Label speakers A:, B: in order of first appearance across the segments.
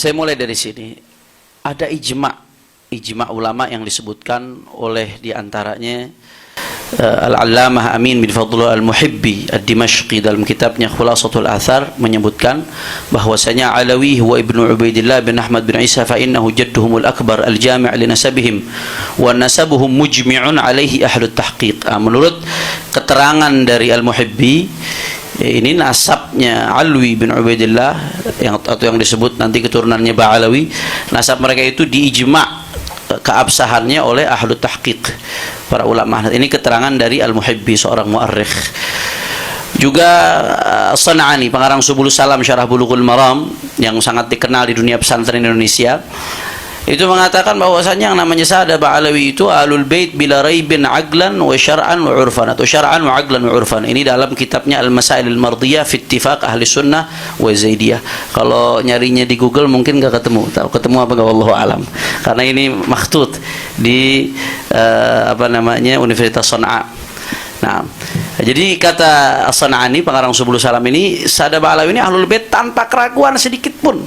A: Saya mulai dari sini. Ada ijma ulama yang disebutkan oleh diantaranya Al-Allamah Amin bin Fadlullah Al-Muhibbi Ad-Dimashqi dalam kitabnya Khulasatul Athar menyebutkan bahwasanya Alawi huwa ibnu Ubaidillah bin Ahmad bin Isa fa innahu jadduhumul akbar al-jami' li nasabihim wa nasabuhum mujmi'un alaihi ahlut tahqiq. Menurut keterangan dari Al-Muhibbi, ini nasabnya Alwi bin Ubaidillah atau yang disebut nanti keturunannya Ba'alawi, nasab mereka itu diijma' keabsahannya oleh ahlu tahqiq, para ulama. Ini keterangan dari Al-Muhibbi, seorang muarrikh. Juga San'ani, pengarang Subul Salam Syarah Bulughul Maram yang sangat dikenal di dunia pesantren Indonesia, itu mengatakan bahwasanya yang namanya Sa'ad Ba'alawi itu ahlul bait bila raibin aqlan wa syar'an wa urfan, atau syar'an wa aqlan wa urfan. Ini dalam kitabnya Al-Masail Al-Mardiyah fi Ittifaq Ahli Sunnah wa Zaidiyah. Kalau nyarinya di Google mungkin gak ketemu. Tahu ketemu apa enggak, wallahu alam. Karena ini makhtut di Universitas Sana'a. Nah, jadi kata As-San'ani, pengarang Subul Salam ini, Sa'ad Ba'alawi ini ahlul bait tanpa keraguan sedikit pun.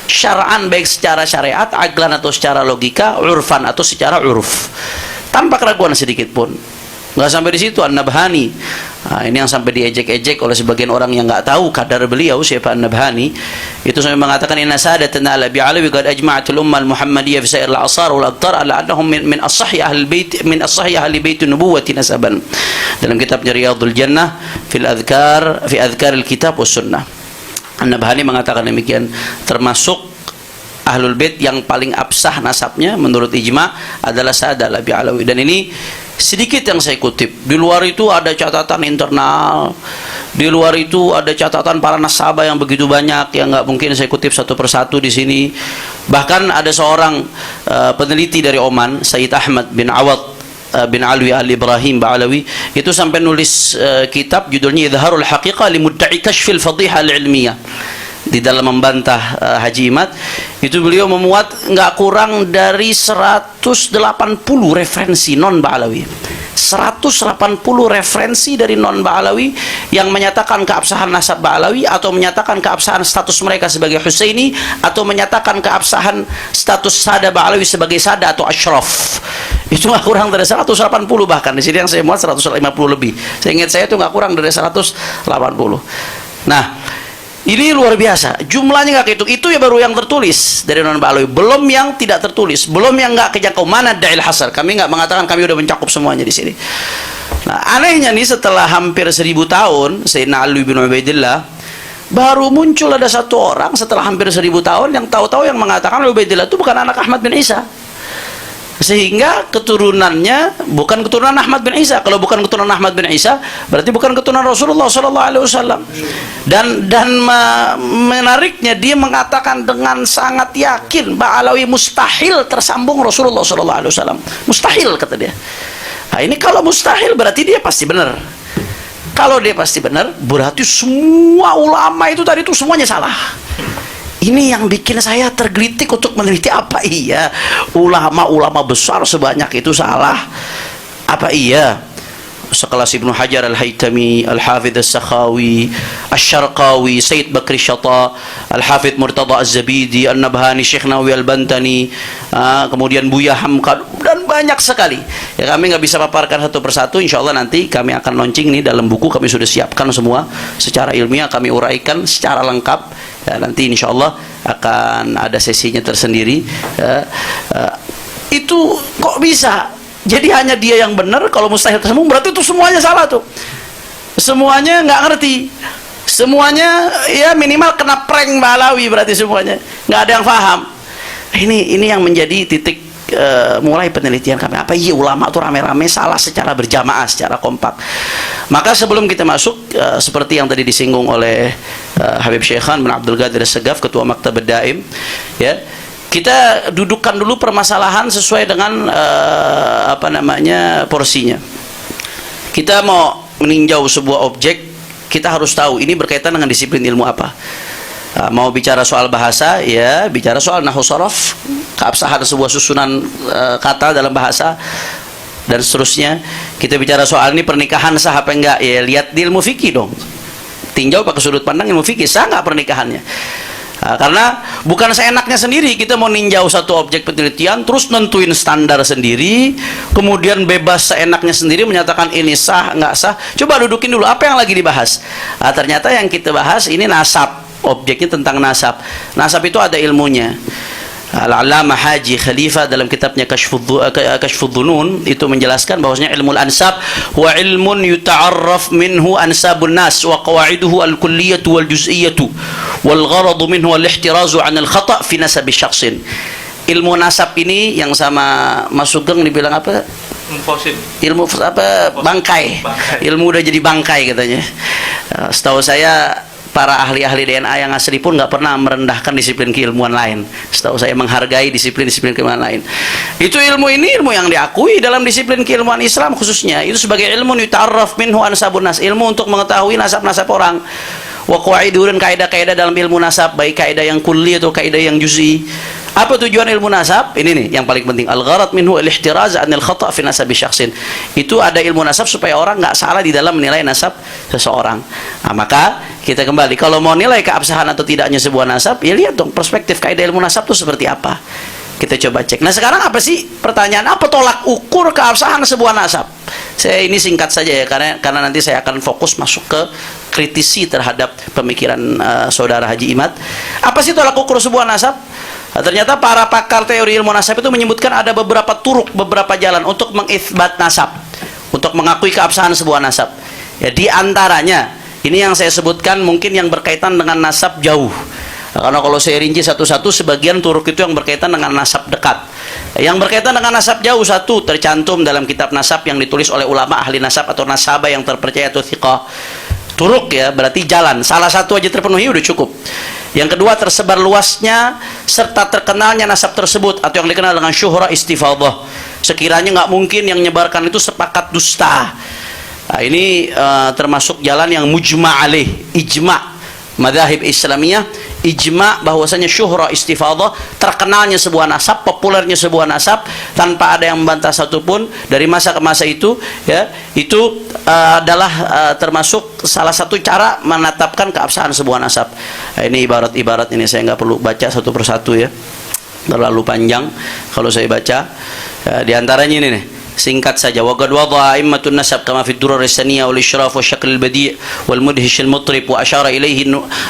A: Syara'an, baik secara syariat, aqlan atau secara logika, urfan atau secara uruf, tanpa keraguan sedikit pun. Nggak sampai di situ. An-Nabhani, ini yang sampai diejek-ejek oleh sebagian orang yang nggak tahu kadar beliau siapa An-Nabhani, itu sampai mengatakan inna sadatana ala bi'alawi qad ajma'atul ummah al-muhammadiyah fi sa'ir al-asar wal aqtar ala annahum min as-sahih ahli bait min as-sahih ahli bait nubuwwati nasaban, dalam kitabnya Riyadhul Jannah fi adhkar al-kitab was sunnah. An-Nabhani mengatakan demikian, termasuk ahlul bait yang paling absah nasabnya menurut ijma adalah Sa'ad Ba'alawi. Dan ini sedikit yang saya kutip. Di luar itu ada catatan internal, di luar itu ada catatan para nasabah yang begitu banyak yang nggak mungkin saya kutip satu persatu di sini. Bahkan ada seorang peneliti dari Oman, Sayyid Ahmad bin Awad bin Alwi Al-Ibrahim Ba'alawi, itu sampai nulis kitab judulnya Idharul Haqiqah li Mudda'i Kashfil Fadhiha Al-Ilmiyah. Di dalam membantah Haji Imad, itu beliau memuat nggak kurang dari 180 referensi non Ba'alawi. 180 referensi dari non Ba'alawi yang menyatakan keabsahan nasab Ba'alawi, atau menyatakan keabsahan status mereka sebagai Husaini, atau menyatakan keabsahan status Sada Ba'alawi sebagai Sada atau Ashraf. Itu nggak kurang dari 180, bahkan di sini yang saya muat 150 lebih. Saya ingat saya itu nggak kurang dari 180. Nah, ini luar biasa. Jumlahnya nggak kehitung. Itu ya baru yang tertulis dari non Ba'alawi. Belum yang tidak tertulis. Belum yang nggak kejangkau. Mana da'il hasar. Kami nggak mengatakan kami udah mencakup semuanya di sini. Nah, anehnya nih, setelah hampir 1000 tahun, Sayyidina Ali bin Ubaidillah, baru muncul ada satu orang setelah hampir 1000 tahun yang tahu-tahu yang mengatakan Ubaidillah itu bukan anak Ahmad bin Isa. Sehingga keturunannya bukan keturunan Ahmad bin Isa. Kalau bukan keturunan Ahmad bin Isa, berarti bukan keturunan Rasulullah SAW. Dan menariknya, dia mengatakan dengan sangat yakin Ba'alawi mustahil tersambung Rasulullah SAW. Mustahil, kata dia. Nah, ini kalau mustahil berarti dia pasti benar. Kalau dia pasti benar, berarti semua ulama itu tadi itu semuanya salah. Ini yang bikin saya tergelitik untuk meneliti, apa iya ulama-ulama besar sebanyak itu salah? Apa iya sekelas Ibnu Hajar Al-Haytami, Al-Hafidh As-Sakhawi, Asy-Syarqawi, Sayyid Bakri Syata, Al-Hafidh Murtada Az-Zabidi, An-Nabhani, Syekh Nawawi Al-Bantani, kemudian Buya Hamka, dan banyak sekali. Ya, kami nggak bisa paparkan satu persatu. Insya Allah nanti kami akan launching ini dalam buku, kami sudah siapkan semua secara ilmiah, kami uraikan secara lengkap. Ya, nanti insya Allah akan ada sesinya tersendiri. Itu kok bisa? Jadi hanya dia yang benar. Kalau mustahil tersambung berarti itu semuanya salah tuh. Semuanya nggak ngerti. Semuanya ya minimal kena prank Ba'alawi, berarti semuanya nggak ada yang paham. Ini yang menjadi titik mulai penelitian kami. Apa iya ulama tuh rame-rame salah secara berjamaah, secara kompak? Maka sebelum kita masuk, seperti yang tadi disinggung oleh Habib Syekhan bin Abdul Qadir As-Sagaf, Ketua Maktab Daim, ya, kita dudukkan dulu permasalahan sesuai dengan porsinya. Kita mau meninjau sebuah objek, kita harus tahu ini berkaitan dengan disiplin ilmu apa. Mau bicara soal bahasa, ya bicara soal nahwu sharaf, keabsahan sebuah susunan kata dalam bahasa, dan seterusnya. Kita bicara soal ini pernikahan sah apa enggak, ya lihat di ilmu fikih dong. Tinjau pakai sudut pandang ilmu fikih, sah nggak pernikahannya. Karena bukan seenaknya sendiri kita mau ninjau satu objek penelitian terus nentuin standar sendiri, kemudian bebas seenaknya sendiri menyatakan ini sah nggak sah. Coba dudukin dulu apa yang lagi dibahas. Ternyata yang kita bahas ini nasab, objeknya tentang nasab. Nasab itu ada ilmunya. Al-Allamah Haji Khalifah dalam kitabnya Kashfudz Dhunun itu menjelaskan bahwasanya ilmu al-ansab wa ilmun yuta'arraf minhu ansabun nas wa qawaiduhu al-kulliyatu wal juz'iyatu wal gharadu minhu al-ihtirazu 'an al-khata' fi nasab syakhsin. Ilmu nasab ini yang sama Mas Sugeng dibilang apa? Ilmu apa? Bangkai. Ilmu udah jadi bangkai katanya. Setahu saya para ahli-ahli DNA yang asli pun nggak pernah merendahkan disiplin keilmuan lain. Setahu saya menghargai disiplin-disiplin keilmuan lain. Itu ilmu ini ilmu yang diakui dalam disiplin keilmuan Islam khususnya. Itu sebagai ilmu yuta'arraf minhu ansabun nas, ilmu untuk mengetahui nasab-nasab orang. Wa qawaidu dan kaidah-kaidah dalam ilmu nasab, baik kaidah yang kulli atau kaidah yang juz'i. Apa tujuan ilmu nasab? Ini nih yang paling penting. Al-gharad minhu al-ihtiraz 'anil khata' fi nasabi syakhsin. Itu ada ilmu nasab supaya orang nggak salah di dalam menilai nasab seseorang. Nah, maka kita kembali kalau mau nilai keabsahan atau tidaknya sebuah nasab, ya lihat dong perspektif kaidah ilmu nasab itu seperti apa. Kita coba cek. Nah, sekarang apa sih pertanyaan, apa tolak ukur keabsahan sebuah nasab? Saya ini singkat saja ya karena nanti saya akan fokus masuk ke kritisi terhadap pemikiran saudara Haji Imad. Apa sih tolak ukur sebuah nasab? Ternyata para pakar teori ilmu nasab itu menyebutkan ada beberapa turuk, beberapa jalan untuk mengitsbat nasab, untuk mengakui keabsahan sebuah nasab. Ya, di antaranya ini yang saya sebutkan mungkin yang berkaitan dengan nasab jauh. Karena kalau saya rinci satu-satu, sebagian turuk itu yang berkaitan dengan nasab dekat. Yang berkaitan dengan nasab jauh, satu tercantum dalam kitab nasab yang ditulis oleh ulama ahli nasab atau nasabah yang terpercaya atau thiqah. Turuk ya berarti jalan, salah satu aja terpenuhi udah cukup. Yang kedua, tersebar luasnya serta terkenalnya nasab tersebut atau yang dikenal dengan syuhra istifadhah. Sekiranya nggak mungkin yang menyebarkan itu sepakat dusta. Nah, ini termasuk jalan yang mujma' alaih, ijma' madzhab Islamiyah, ijma' bahwasanya syuhra istifadhah, terkenalnya sebuah nasab, populernya sebuah nasab tanpa ada yang membantah satupun dari masa ke masa itu, ya, itu adalah termasuk salah satu cara menetapkan keabsahan sebuah nasab. Nah, ini ibarat-ibarat ini saya nggak perlu baca satu persatu ya, terlalu panjang kalau saya baca. Di antaranya ini nih, singkat saja. Wa qad wada'a a'immatun nasab kama fi ad-durar as-saniyah wal isyraf wa syakl al-badi' wal mudhish al-mutrib wa ashara ilayhi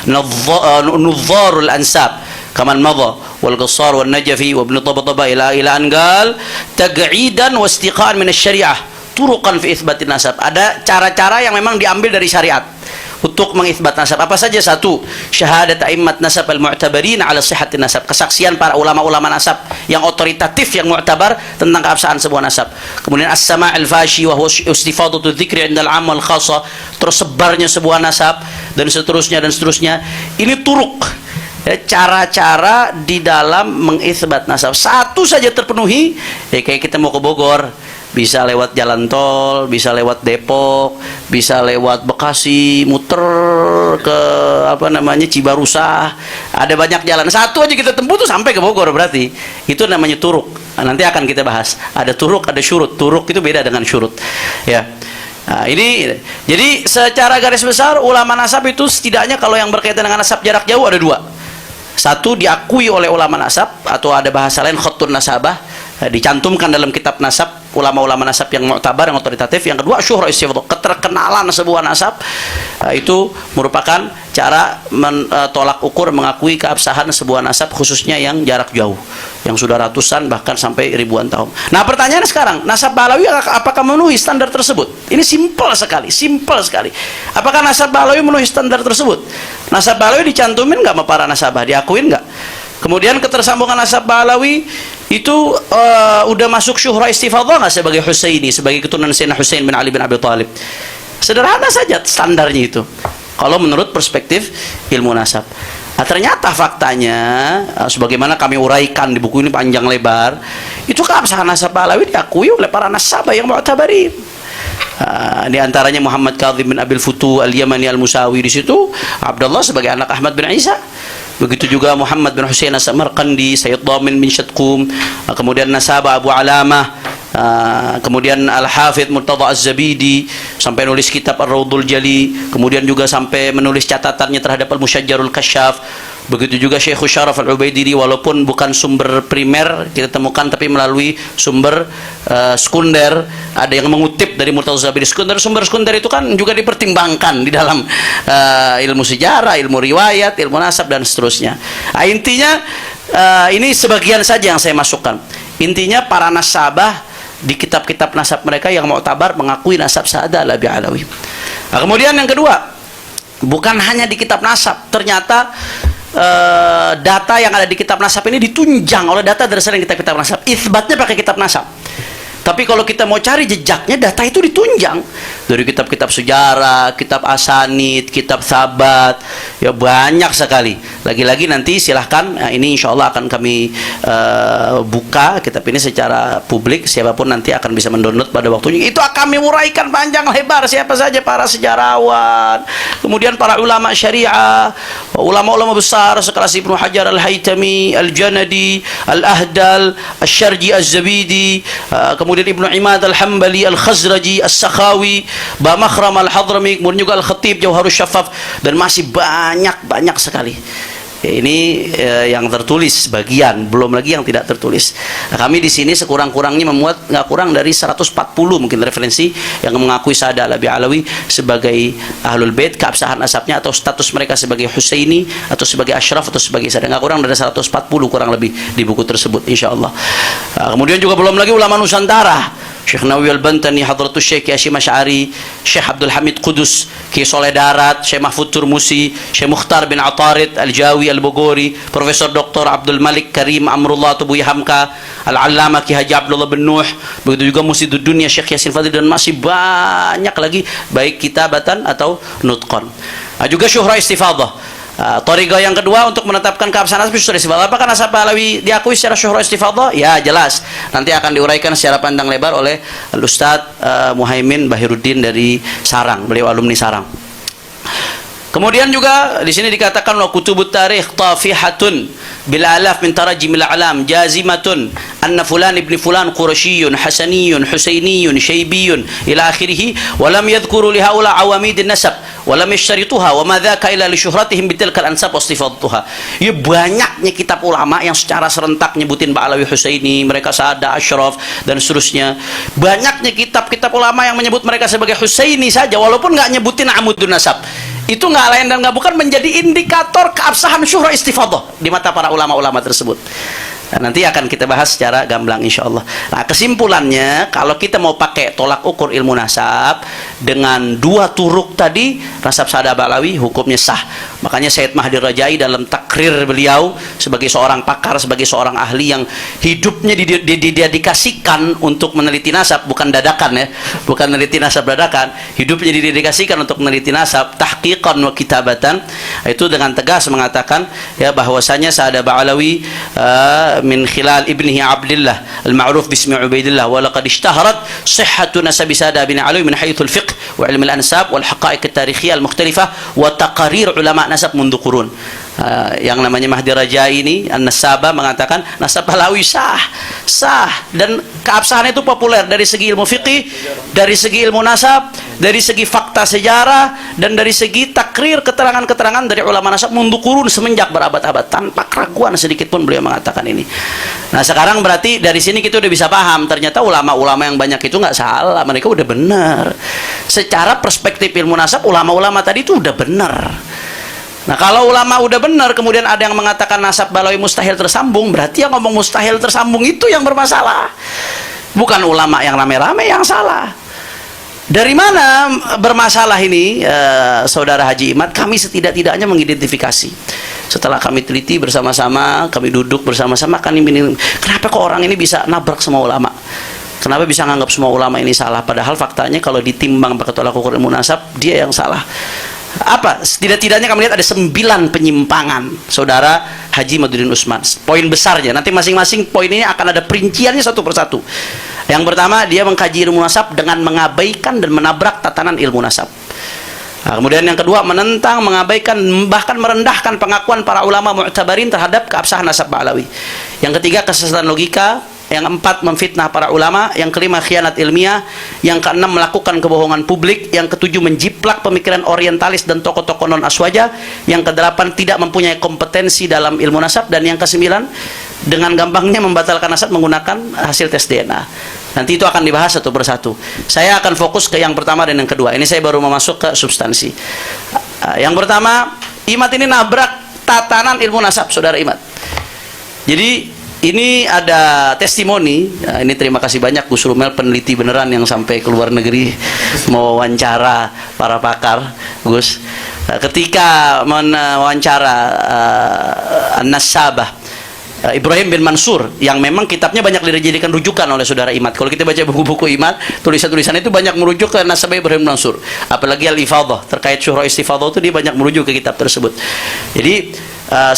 A: nuzzar al-ansab kama al-madha wal qassar wal najfi wa ibn tabtaba ila an qal taq'idan wa istiqan min asy-syari'ah turuqan fi itsbatin nasab. Ada cara-cara yang memang diambil dari syariat untuk mengitsbat nasab. Apa saja? Satu, syahadat a'immat nasab al-mu'tabarin ala sihhatin nasab, kesaksian para ulama-ulama nasab yang otoritatif, yang mu'tabar tentang keabsahan sebuah nasab. Kemudian as-sama' al-fashi wa huwa istifadatu dzikri 'inda al-'am wal khassa, tersebarnya sebuah nasab dan seterusnya dan seterusnya. Ini turuk, ya, cara-cara di dalam mengitsbat nasab. Satu saja terpenuhi, ya kayak kita mau ke Bogor, bisa lewat jalan tol, bisa lewat Depok, bisa lewat Bekasi, muter ke apa namanya Cibarusah. Ada banyak jalan. Satu aja kita tempuh tuh sampai ke Bogor, berarti itu namanya turuk. Nah, nanti akan kita bahas. Ada turuk, ada syurut. Turuk itu beda dengan syurut. Ya. Nah, ini jadi secara garis besar ulama nasab itu setidaknya kalau yang berkaitan dengan nasab jarak jauh ada dua. Satu, diakui oleh ulama nasab atau ada bahasa lain khattun nasabah, dicantumkan dalam kitab nasab ulama-ulama nasab yang mu'tabar, yang otoritatif. Yang kedua, syuhra istifadhah, keterkenalan sebuah nasab. Itu merupakan cara tolak ukur mengakui keabsahan sebuah nasab, khususnya yang jarak jauh, yang sudah ratusan bahkan sampai ribuan tahun. Nah, pertanyaannya sekarang, nasab Balawi apakah memenuhi standar tersebut? Ini simpel sekali, simpel sekali. Apakah nasab Balawi memenuhi standar tersebut? Nasab Balawi dicantumin nggak sama para nasabah? Diakuin nggak? Kemudian ketersambungan nasab Balawi itu udah masuk syuhra istifadhah nggak sebagai Husaini, sebagai keturunan Sayyidina Husain bin Ali bin Abi Thalib? Sederhana saja standarnya itu kalau menurut perspektif ilmu nasab. Nah, ternyata faktanya sebagaimana kami uraikan di buku ini panjang lebar, itu keabsahan nasab Balawi diakui oleh para nasabah yang mu'tabarin. Di antaranya Muhammad Kadhim bin Abil Futu al-Yamani al-Musawi, di situ Abdullah sebagai anak Ahmad bin Isa. Begitu juga Muhammad bin Husain as-Samarqandi, Sayyid Dhamin bin Syadqum, kemudian nasabah Abu Alamah Kemudian Al-Hafidh Murtadha Az-Zabidi sampai nulis kitab Ar-Rawdul Jali, kemudian juga sampai menulis catatannya terhadap Al-Musyajjarul Kasyaf. Begitu juga Syekh Syaraf Al-Ubaidiri, walaupun bukan sumber primer kita temukan, tapi melalui sumber sekunder. Ada yang mengutip dari Murtadha Az-Zabidi. Sumber sekunder itu kan juga dipertimbangkan di dalam ilmu sejarah, ilmu riwayat, ilmu nasab dan seterusnya. Intinya ini sebagian saja yang saya masukkan. Intinya para nasabah di kitab-kitab nasab mereka yang mu'tabar mengakui nasab Sa'ad Al-Alawi. Kemudian yang kedua, bukan hanya di kitab nasab, ternyata data yang ada di kitab nasab ini ditunjang oleh data dari selain kitab-kitab nasab. Itsbatnya pakai kitab nasab. Tapi kalau kita mau cari jejaknya, data itu ditunjang dari kitab-kitab sejarah, kitab asanid, kitab sabat, ya banyak sekali. Lagi-lagi nanti silahkan, ini insya Allah akan kami buka kitab ini secara publik, siapapun nanti akan bisa mendownload pada waktunya. Itu akan kami uraikan panjang lebar siapa saja para sejarawan, kemudian para ulama syariah, ulama-ulama besar sekelas Ibnu Hajar Al-Haytami, Al-Janadi, Al-Ahdal, Asy-Syarji Az-Zabidi, kemudian Ibnu Imad Al-Hambali, Al-Khazraji, As-Sakhawi, Ba Makhram Al-Hadrami, kemudian juga Al-Khatib Jauharus Syafaf, dan masih banyak sekali. Ini yang tertulis bagian, belum lagi yang tidak tertulis. Nah, kami di sini sekurang-kurangnya memuat nggak kurang dari 140 mungkin referensi yang mengakui Sa'ad Al-Alawi sebagai Ahlul Bait, keabsahan nasabnya atau status mereka sebagai Husaini atau sebagai Ashraf atau sebagai Sa'ad. Nggak kurang dari 140 kurang lebih di buku tersebut insyaallah. Nah, kemudian juga belum lagi ulama Nusantara, Syekh Nawawi Al-Bantani, Hadratus Syekh Hasyim Asy'ari, Syekh Abdul Hamid Qudus, Ki Soleh Darat, Syekh Mahfud Turmusi, Syekh Mukhtar bin Atarid Al-Jawi Al-Bogori, Profesor Dr. Abdul Malik Karim Amrullah Tubuhi Hamka, Al-Allamah Ki Haji Abdullah bin Nuh, begitu juga Musidud Dunya Syekh Yasin Fadil, dan masih banyak lagi baik kitabatan atau nutqan. Juga Syuhra Istifadah. Thariqah yang kedua untuk menetapkan keabsahan nasab Syuhra Istifadah. Apakah nasab Alawi diakui secara Syuhra Istifadah? Ya, jelas. Nanti akan diuraikan secara pandang lebar oleh Al-Ustaz Muhaimin Bahiruddin dari Sarang. Beliau alumni Sarang. Kemudian juga di sini dikatakan wa kutubut tarikh tafihatun bil alaf min tarajimil alam jazimatun anna fulan ibn fulan qurasyiyyun hasaniyun husainiyun syaibiyun ila akhirih wa lam yadhkuru li haula awamidin nasab wa lam yashtarituha wa ma dzaka illa li syuhratihim bitilkal ansab wastifatuha. Ya, banyaknya kitab ulama yang secara serentak nyebutin Ba'alawi Husaini, mereka Sa'ada Ashraf dan seterusnya. Banyaknya kitab-kitab ulama yang menyebut mereka sebagai Husaini saja walaupun nggak nyebutin amudun nasab. Itu nggak lain dan nggak bukan menjadi indikator keabsahan Syuhra Istifadah di mata para ulama-ulama tersebut. Nah, nanti akan kita bahas secara gamblang insyaallah. Nah, kesimpulannya kalau kita mau pakai tolak ukur ilmu nasab dengan dua turuk tadi, nasab Sa'ad Ba'alawi hukumnya sah. Makanya Sayyid Mahdi Rajai dalam takrir beliau sebagai seorang pakar, sebagai seorang ahli yang hidupnya didedikasikan untuk meneliti nasab, bukan dadakan ya, bukan meneliti nasab dadakan, hidupnya didedikasikan untuk meneliti nasab tahqiqan wa kitabatan. Itu dengan tegas mengatakan ya bahwasanya Sa'ad Ba'alawi min khilal ibnihi Abdullah al-ma'ruf bismi Ubaidillah wa laqad ishtaharat sihhatu nasabi Sa'ad bin Alawi min haythul fiqh wa ilm al-ansab wal haqa'iq at-tarikhiyah al-mukhtalifah wa taqarir ulama nasab mundu qurun. Yang namanya Mahdi Rajai ini An-Nasaba mengatakan nasab Alawi sah dan keabsahan itu populer dari segi ilmu fiqih, dari segi ilmu nasab, dari segi fakta sejarah, dan dari segi takrir keterangan-keterangan dari ulama nasab mundu qurun semenjak berabad-abad tanpa keraguan sedikit pun beliau mengatakan ini. Nah, sekarang berarti dari sini kita udah bisa paham ternyata ulama-ulama yang banyak itu nggak salah, mereka udah benar secara perspektif ilmu nasab. Ulama-ulama tadi itu udah benar. Nah, kalau ulama udah benar kemudian ada yang mengatakan nasab Ba'alawi mustahil tersambung, berarti yang ngomong mustahil tersambung itu yang bermasalah, bukan ulama yang rame-rame yang salah. Dari mana bermasalah ini, saudara Haji Imad? Kami setidak-tidaknya mengidentifikasi. Setelah kami teliti bersama-sama, kami duduk bersama-sama, kenapa kok orang ini bisa nabrak semua ulama? Kenapa bisa nganggap semua ulama ini salah? Padahal faktanya kalau ditimbang pakai tolak ukur ilmu nasab, dia yang salah. Apa? Setidak-tidaknya kami lihat ada 9 penyimpangan saudara Haji Maduddin Usman. Poin besarnya, nanti masing-masing poin ini akan ada perinciannya satu persatu. Yang pertama, dia mengkaji ilmu nasab dengan mengabaikan dan menabrak tatanan ilmu nasab. Nah, kemudian yang kedua, menentang, mengabaikan, bahkan merendahkan pengakuan para ulama mu'tabarin terhadap keabsahan nasab Ba'alawi. Yang ketiga, kesesatan logika. yang keempat memfitnah para ulama, yang kelima khianat ilmiah, yang keenam melakukan kebohongan publik, yang ketujuh menjiplak pemikiran orientalis dan tokoh-tokoh non aswaja, yang kedelapan tidak mempunyai kompetensi dalam ilmu nasab, dan yang kesembilan dengan gampangnya membatalkan nasab menggunakan hasil tes DNA. Nanti itu akan dibahas satu persatu. Saya akan fokus ke yang pertama dan yang kedua. Ini saya baru mau masuk ke substansi. Yang pertama, Imat ini nabrak tatanan ilmu nasab, saudara Imat. Jadi ini ada testimoni. Ini terima kasih banyak Gus Rumel, peneliti beneran yang sampai ke luar negeri mewawancara para pakar, Gus. Ketika mewawancara An-Nasabah Ibrahim bin Mansur, yang memang kitabnya banyak dijadikan rujukan oleh saudara Imat. Kalau kita baca buku-buku Imat, tulisan-tulisan itu banyak merujuk ke Nasabah Ibrahim bin Mansur. Apalagi Al-Ifadhah, terkait Syuhra Istifadhah itu dia banyak merujuk ke kitab tersebut. Jadi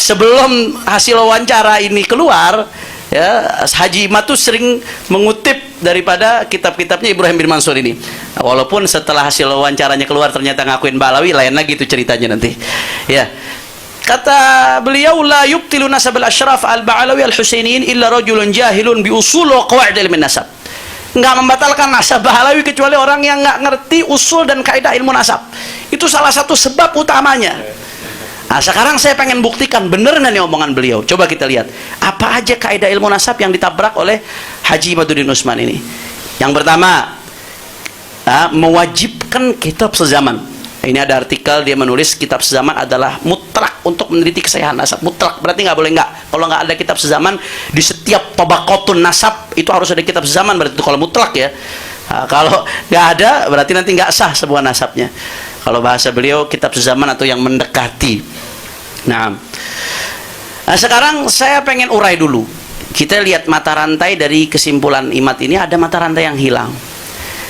A: sebelum hasil wawancara ini keluar, ya, Haji Imat tuh sering mengutip daripada kitab-kitabnya Ibrahim bin Mansur ini. Walaupun setelah hasil wawancaranya keluar ternyata ngakuin Ba'alawi, lain lagi itu ceritanya nanti. Ya. Kata beliau, la yubtilu nasab al-ashraf al-Ba'alawi al-Husainiyin illa rajulun jahilun bi usul wa qawaid ilmu nasab. Enggak membatalkan nasab Ba'alawi kecuali orang yang enggak ngerti usul dan kaidah ilmu nasab. Itu salah satu sebab utamanya. Nah, sekarang saya pengen buktikan bener nggak nih omongan beliau. Coba kita lihat apa aja kaidah ilmu nasab yang ditabrak oleh Haji Imaduddin Utsman ini. Yang pertama, mewajibkan kitab sezaman. Ini ada artikel, dia menulis kitab sezaman adalah mutlak untuk meneliti kesahihan nasab. Mutlak berarti nggak boleh nggak. Kalau nggak ada kitab sezaman di setiap tabaqatun nasab itu harus ada kitab sezaman, berarti itu kalau mutlak ya. Nah, kalau nggak ada berarti nanti nggak sah sebuah nasabnya. Kalau bahasa beliau kitab sezaman atau yang mendekati. Nah, sekarang saya pengen urai dulu. Kita lihat mata rantai dari kesimpulan Imat ini, ada mata rantai yang hilang.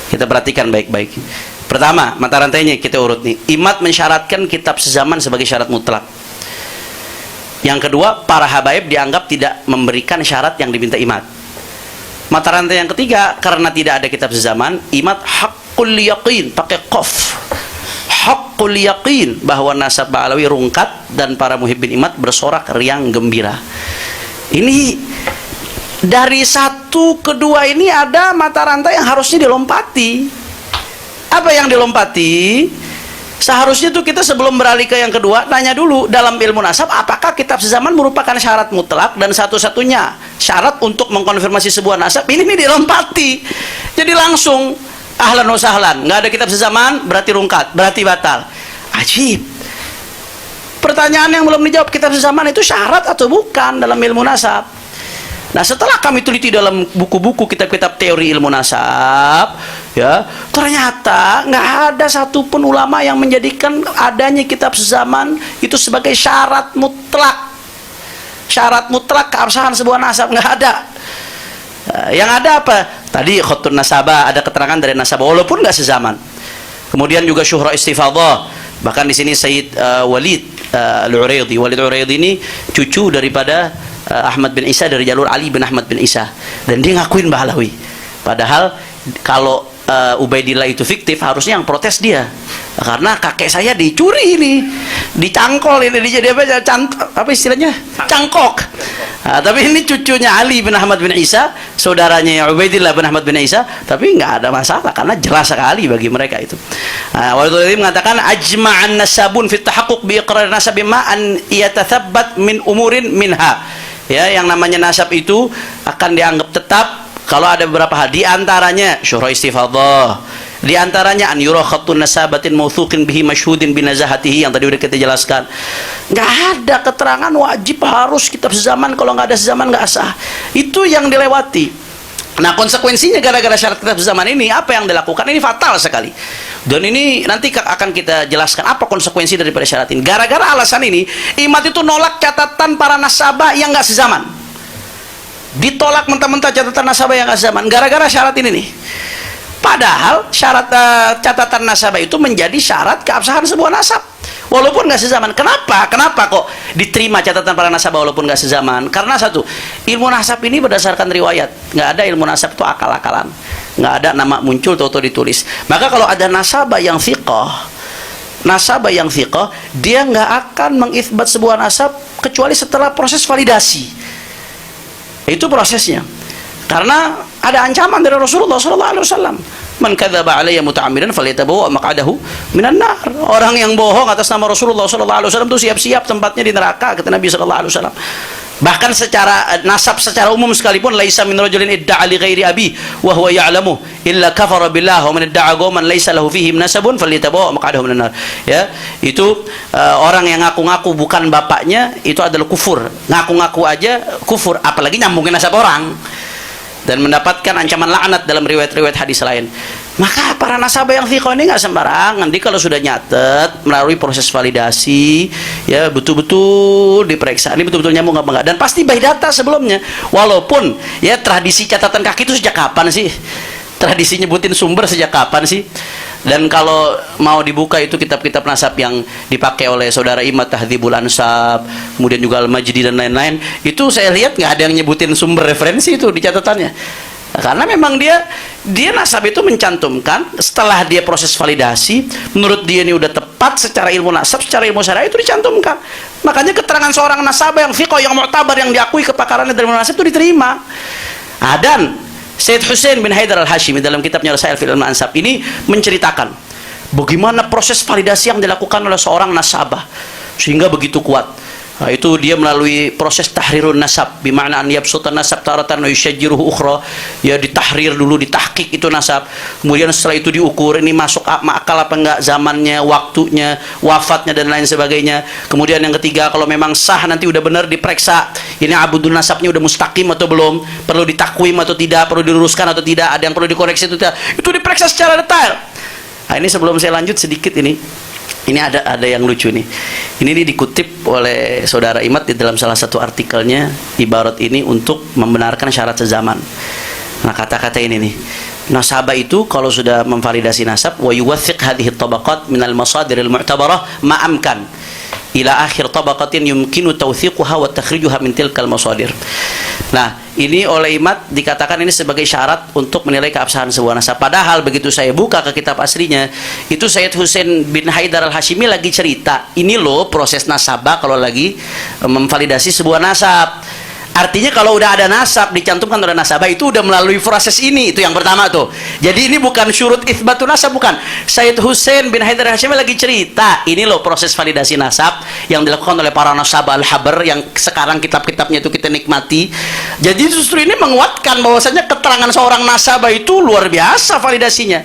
A: Kita perhatikan baik-baik. Pertama, mata rantainya kita urut nih. Imat mensyaratkan kitab sezaman sebagai syarat mutlak. Yang kedua, para habaib dianggap tidak memberikan syarat yang diminta Imat. Mata rantai yang ketiga, karena tidak ada kitab sezaman, Imat haqqul yaqin, pakai qaf. Haqqul yaqin bahwa nasab Ba'alawi rungkat dan para muhibbin Imat bersorak riang gembira. Ini dari satu ke dua ini ada mata rantai yang harusnya dilompati. Apa yang dilompati? Seharusnya tuh kita sebelum beralih ke yang kedua nanya dulu dalam ilmu nasab apakah kitab sezaman merupakan syarat mutlak dan satu-satunya syarat untuk mengkonfirmasi sebuah nasab. Ini dilompati. Jadi langsung ahlan wa sahlan, nggak ada kitab sezaman berarti rungkat, berarti batal. Ajib. Pertanyaan yang belum dijawab, kitab sezaman itu syarat atau bukan dalam ilmu nasab? Nah, setelah kami teliti dalam buku-buku kitab-kitab teori ilmu nasab, ya, ternyata nggak ada satupun ulama yang menjadikan adanya kitab sezaman itu sebagai syarat mutlak. Syarat mutlak keabsahan sebuah nasab nggak ada. Yang ada apa? Tadi khutun nasabah, ada keterangan dari nasabah walaupun nggak sezaman. Kemudian juga Syuhra Istifadhah. Bahkan di sini Sayyid Walid Al-Uraidi. Walid Al-Uraidi ini cucu daripada Ahmad bin Isa dari jalur Ali bin Ahmad bin Isa, dan dia ngakuin Ba'alawi. Padahal kalau Ubaidillah itu fiktif, harusnya yang protes dia, karena kakek saya dicuri ini, dicangkol ini, dia apa istilahnya, cangkok. Nah, tapi ini cucunya Ali bin Ahmad bin Isa, saudaranya Ubaidillah bin Ahmad bin Isa, tapi nggak ada masalah karena jelas sekali bagi mereka itu. Waktu itu mengatakan ajma'an nasabun fit tahaqquq bi iqrar nasabi ma an yatathabbat min umurin minha. Ya, yang namanya nasab itu akan dianggap tetap kalau ada beberapa hal, di antaranya Syuhra Istifadhah, di antaranya an yura khattun nasabatin mawthuqin bihi masyhudin binazahatihi, yang tadi udah kita jelaskan. Nggak ada keterangan wajib harus kitab sezaman, kalau nggak ada sezaman nggak sah. Itu yang dilewati. Nah, konsekuensinya gara-gara syarat kitab sezaman ini apa yang dilakukan ini fatal sekali. Dan ini nanti akan kita jelaskan apa konsekuensi daripada syarat ini. Gara-gara alasan ini, Imat itu nolak catatan para nasabah yang nggak sezaman. Ditolak mentah-mentah catatan nasabah yang nggak sezaman gara-gara syarat ini nih. Padahal syarat catatan nasabah itu menjadi syarat keabsahan sebuah nasab walaupun nggak sezaman. Kenapa kok diterima catatan para nasabah walaupun nggak sezaman? Karena satu, ilmu nasab ini berdasarkan riwayat. Nggak ada ilmu nasab itu akal-akalan, nggak ada nama muncul atau ditulis. Maka kalau ada nasabah yang thiqah, dia nggak akan mengisbat sebuah nasab kecuali setelah proses validasi. Itu prosesnya. Karena ada ancaman dari Rasulullah SAW. Man kadzaba alayya muta'ammidan falyatabawwa maq'adahu minan nar. Orang yang bohong atas nama Rasulullah SAW itu siap-siap tempatnya di neraka, kata Nabi SAW. Bahkan secara nasab secara umum sekalipun, laisa min rajulin idda'a li ghairi abi wa huwa ya'lamu illa kafara billah wa man idda'a qauman laisa lahu fihim nasabun falyatabawwa maq'adahu minan nar. Ya, itu orang yang ngaku-ngaku bukan bapaknya itu adalah kufur. Ngaku-ngaku aja kufur, apalagi nyambungin nasab orang. Dan mendapatkan ancaman laknat dalam riwayat-riwayat hadis lain. Maka para nasabah yang thiqah ini nggak sembarangan. Dia kalau sudah nyatet melalui proses validasi, ya betul-betul diperiksa. Ini betul-betul nyambung apa enggak? Dan pasti by data sebelumnya. Walaupun ya tradisi catatan kaki itu sejak kapan sih? Tradisi nyebutin sumber sejak kapan sih? Dan kalau mau dibuka itu kitab-kitab nasab yang dipakai oleh saudara Imad, Tahdzibul Ansab, kemudian juga Al-Majdi dan lain-lain, itu saya lihat nggak ada yang nyebutin sumber referensi itu di catatannya. Karena memang dia nasab itu mencantumkan setelah dia proses validasi, menurut dia ini udah tepat secara ilmu nasab, secara ilmu syariah itu dicantumkan. Makanya keterangan seorang nasabah yang fiqh, yang mu'tabar, yang diakui kepakarannya dari ilmu nasab itu diterima. Dan Sayyid Hussein bin Haidar al-Hashimi dalam kitabnya Rasail fil Ansab ini menceritakan bagaimana proses validasi yang dilakukan oleh seorang nasabah sehingga begitu kuat. Nah, itu dia melalui proses tahrirun nasab, bimana an yabsutan nasab taratan wa yushajjiruhu ukhra, ya ditahrir dulu, ditahqiq itu nasab. Kemudian setelah itu diukur ini masuk akal apa enggak zamannya, waktunya, wafatnya dan lain sebagainya. Kemudian yang ketiga, kalau memang sah nanti udah benar diperiksa ini abudun nasabnya udah mustaqim atau belum, perlu ditakwim atau tidak, perlu diluruskan atau tidak, ada yang perlu dikoreksi atau tidak. Itu diperiksa secara detail. Nah, ini sebelum saya lanjut sedikit ini ada yang lucu nih. Ini dikutip oleh saudara Imad di dalam salah satu artikelnya, ibarat ini untuk membenarkan syarat sezaman. Nah, kata-kata ini nih. Nasabah itu kalau sudah memvalidasi nasab, wa yuwathiq hadhihi tabaqat min al-masadir al-mu'tabarah ma amkan ila akhir tabaqatin yumkinu tawthiquha wa takhrijuha min tilkal masadir. Nah, ini oleh Imad dikatakan ini sebagai syarat untuk menilai keabsahan sebuah nasab. Padahal begitu saya buka ke kitab aslinya, itu Sayyid Hussein bin Haidar al-Hashimi lagi cerita, ini loh proses nasabah kalau lagi memvalidasi sebuah nasab. Artinya kalau udah ada nasab dicantumkan oleh nasabah itu udah melalui proses ini, itu yang pertama tuh. Jadi ini bukan syurut itsbatun nasab, bukan. Sayyid Hussein bin Haidar al-Hashimi lagi cerita, ini loh proses validasi nasab yang dilakukan oleh para nasabah al-habar yang sekarang kitab-kitabnya itu kita nikmati. Jadi justru ini menguatkan bahwasanya keterangan seorang nasabah itu luar biasa validasinya.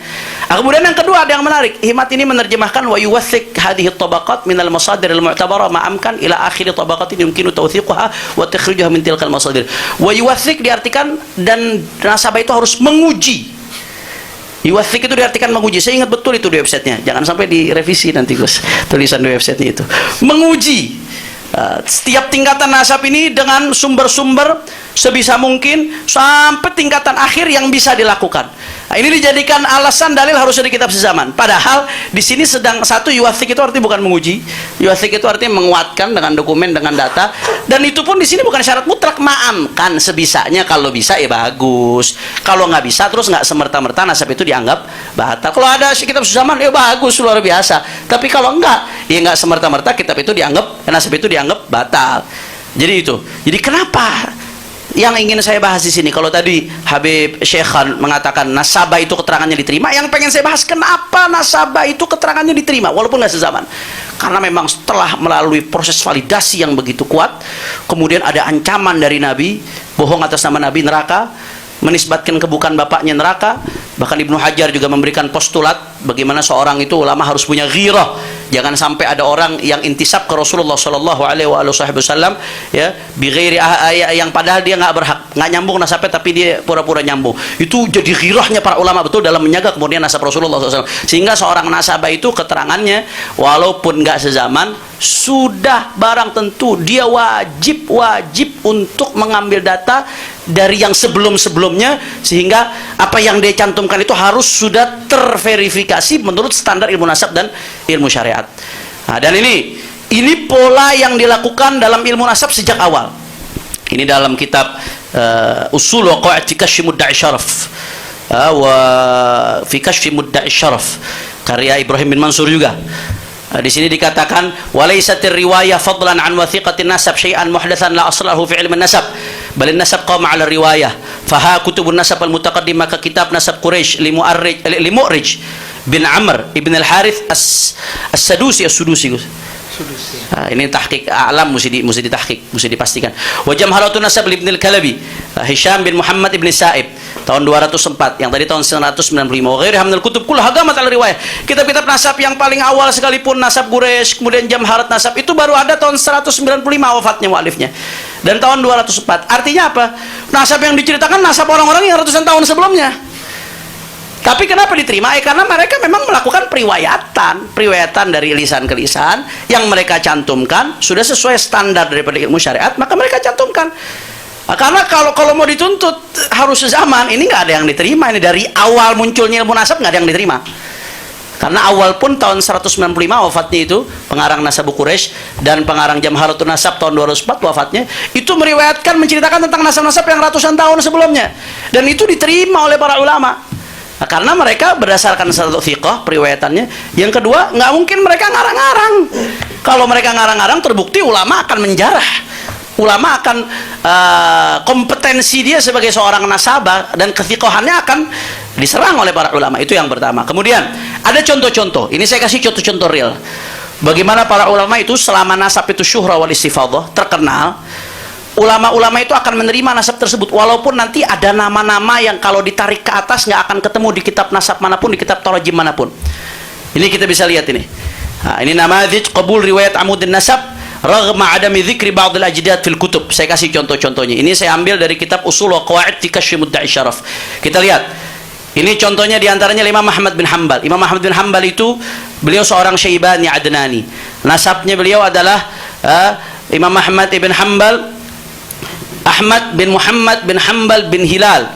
A: Nah, kemudian yang kedua ada yang menarik. Imad ini menerjemahkan wa yuwathiq hadhihi tabaqat minal masadir al-mu'tabara ma amkan ila akhir tabaqatin yumkinu tawthiquha wa takhrijuha min tilkal masadir. Wa yuwathiq diartikan dan nasabah itu harus menguji. Yuwathiq itu diartikan menguji. Saya ingat betul itu di websitenya. Jangan sampai direvisi nanti Gus tulisan di websitenya itu. Menguji setiap tingkatan nasab ini dengan sumber-sumber sebisa mungkin sampai tingkatan akhir yang bisa dilakukan. Nah, ini dijadikan alasan dalil harus ada kitab sezaman. Padahal di sini sedang satu yuwathiq itu artinya bukan menguji. Yuwathiq itu artinya menguatkan dengan dokumen, dengan data. Dan itu pun di sini bukan syarat mutlak, ma'amkan sebisanya. Kalau bisa ya bagus. Kalau nggak bisa terus nggak semerta-merta nasab itu dianggap batal. Kalau ada kitab sezaman ya bagus, luar biasa. Tapi kalau enggak, ya nggak semerta-merta kitab itu dianggap, nasab itu dianggap batal. Jadi itu. Jadi kenapa? Yang ingin saya bahas di sini, kalau tadi Habib Syekhan mengatakan nasabah itu keterangannya diterima, yang pengen saya bahas kenapa nasabah itu keterangannya diterima walaupun nggak sezaman. Karena memang setelah melalui proses validasi yang begitu kuat, kemudian ada ancaman dari Nabi, bohong atas nama Nabi, neraka, menisbatkan kebukan bapaknya neraka. Bahkan Ibnu Hajar juga memberikan postulat bagaimana seorang itu ulama harus punya ghirah. Jangan sampai ada orang yang intisab ke Rasulullah Shallallahu Alaihi Wasallam ya bighairi yang padahal dia nggak berhak, nggak nyambung nasabnya tapi dia pura-pura nyambung. Itu jadi ghirahnya para ulama betul dalam menjaga kemudian nasab Rasulullah SAW. Sehingga seorang nasabah itu keterangannya walaupun nggak sezaman sudah barang tentu dia wajib untuk mengambil data dari yang sebelum-sebelumnya, sehingga apa yang dia cantumkan itu harus sudah terverifikasi menurut standar ilmu nasab dan ilmu syariat. Nah, dan ini pola yang dilakukan dalam ilmu nasab sejak awal. Ini dalam kitab Usul wa Qawaid fi Kashfi Mudda'i Syaraf wa fi Kashfi Mudda'i Syaraf karya Ibrahim bin Mansur juga. Di sini dikatakan walaisatir riwayah fadlan an wathiqatin nasab syai'an muhdatsan la aslahu fi ilmin nasab bal nasab qama 'ala riwayah Faha kutubun nasab al-mutaqaddim, maka kitab nasab Quraisy Limu'rij bin Amr ibn al-Harith as-Sadusi ini tahqiq alam, mesti ditahqiq, mesti dipastikan. Wa jamharatun nasab ibn al-Kalabi Hisham bin Muhammad ibn Sa'ib tahun 204, yang tadi tahun 195. Wa ghairi hamdal kutub kull hagamat al riwayah. Kitab-kitab nasab yang paling awal sekalipun, nasab Quraisy, kemudian jamharat nasab, itu baru ada tahun 195 wafatnya mualifnya. Dan tahun 204. Artinya apa? Nasab yang diceritakan nasab orang-orang yang ratusan tahun sebelumnya. Tapi kenapa diterima? Karena mereka memang melakukan periwayatan dari lisan ke lisan yang mereka cantumkan sudah sesuai standar daripada ilmu syariat, maka mereka cantumkan. Nah, karena kalau mau dituntut harus sezaman, ini nggak ada yang diterima. Ini dari awal munculnya ilmu nasab nggak ada yang diterima. Karena awal pun tahun 195 wafatnya itu pengarang Nasab Quraisy, dan pengarang Jamharatun Nasab tahun 204 wafatnya, itu meriwayatkan, menceritakan tentang nasab-nasab yang ratusan tahun sebelumnya, dan itu diterima oleh para ulama. Nah, karena mereka berdasarkan satu thiqah periwayatannya. Yang kedua, nggak mungkin mereka ngarang-ngarang. Kalau mereka ngarang-ngarang, terbukti ulama akan menjarah. Ulama akan kompetensi dia sebagai seorang nasabah dan kethiqahannya akan diserang oleh para ulama. Itu yang pertama. Kemudian ada contoh-contoh. Ini saya kasih contoh-contoh real. Bagaimana para ulama itu selama nasab itu syuhra wal istifadah, terkenal, ulama-ulama itu akan menerima nasab tersebut, walaupun nanti ada nama-nama yang kalau ditarik ke atas nggak akan ketemu di kitab nasab manapun, di kitab tarajim manapun. Ini kita bisa lihat ini. Nah, ini namadzij qabul riwayat amudin nasab raghma adami dzikri ba'd al-ajdad fil kutub. Saya kasih contoh-contohnya. Ini saya ambil dari kitab Usul wa Qawaid fi Kashfi Mudda'i Syaraf. Kita lihat. Ini contohnya diantaranya Imam Ahmad bin Hanbal. Imam Ahmad bin Hanbal itu beliau seorang Syaibani Adnani. Nasabnya beliau adalah Imam Ahmad ibn Hanbal, Ahmad bin Muhammad bin Hanbal bin Hilal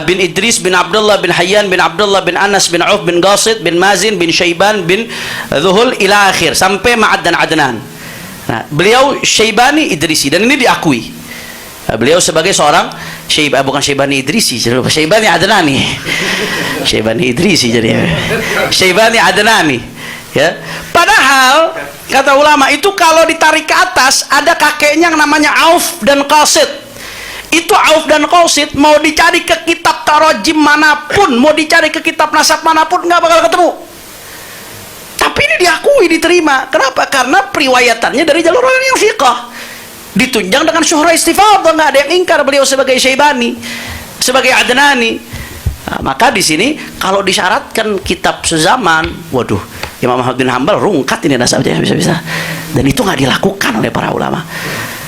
A: bin Idris bin Abdullah bin Hayyan bin Abdullah bin Anas bin Auf bin Qasid bin Mazin bin Syaiban bin Zuhul ila akhir sampai Ma'ad dan Adnan. Nah, beliau Syaibani Idrisi, dan ini diakui. Beliau sebagai seorang bukan Syaibani Idrisi, Syaibani Adnani. Syaibani Idrisi jadi. Syaibani Adnani. Ya. Padahal kata ulama itu kalau ditarik ke atas ada kakeknya yang namanya Auf dan Qasid. Itu Auf dan Qasid mau dicari ke kitab tarajim manapun, mau dicari ke kitab nasab manapun, nggak bakal ketemu. Tapi ini diakui, diterima. Kenapa? Karena periwayatannya dari jalur orang yang fiqh, ditunjang dengan syuhra istifadah, nggak ada yang ingkar beliau sebagai Syaibani, sebagai Adnani. Nah, maka di sini kalau disyaratkan kitab sezaman, waduh, Imam Ahmad bin Hanbal rungkat ini nasabnya bisa-bisa, dan itu nggak dilakukan oleh para ulama.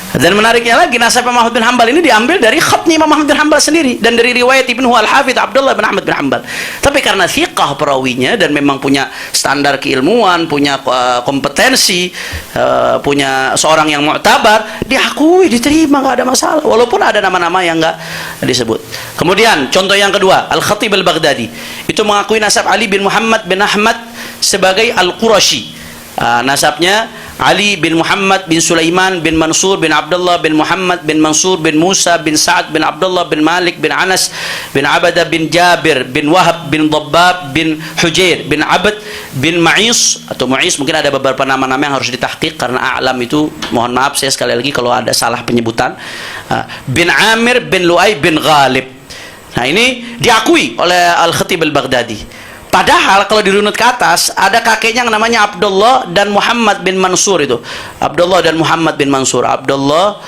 A: Dan menariknya lagi, nasab Imam Ahmad bin Hanbal ini diambil dari khatnya Imam Ahmad bin Hanbal sendiri dan dari riwayat Ibnu Al-Hafidz Abdullah bin Ahmad bin Hanbal. Tapi karena thiqah perawinya dan memang punya standar keilmuan, punya kompetensi, punya seorang yang mu'tabar, diakui, diterima, nggak ada masalah, walaupun ada nama-nama yang nggak disebut. Kemudian contoh yang kedua, Al-Khatib Al-Baghdadi itu mengakui nasab Ali bin Muhammad bin Ahmad sebagai Al-Qurashi. Nasabnya Ali bin Muhammad bin Sulaiman bin Mansur bin Abdullah bin Muhammad bin Mansur bin Musa bin Sa'ad bin Abdullah bin Malik bin Anas bin Abada bin Jabir bin Wahab bin Dhabbab bin Hujair bin Abd bin Ma'is atau Mu'is. Mungkin ada beberapa nama-nama yang harus ditahqiq karena a'lam itu, mohon maaf saya sekali lagi kalau ada salah penyebutan. Bin Amir bin Lu'ay bin Ghalib. Nah, ini diakui oleh Al-Khatib Al-Baghdadi. Padahal kalau dirunut ke atas ada kakeknya yang namanya Abdullah dan Muhammad bin Mansur. Itu Abdullah dan Muhammad bin Mansur. Abdullah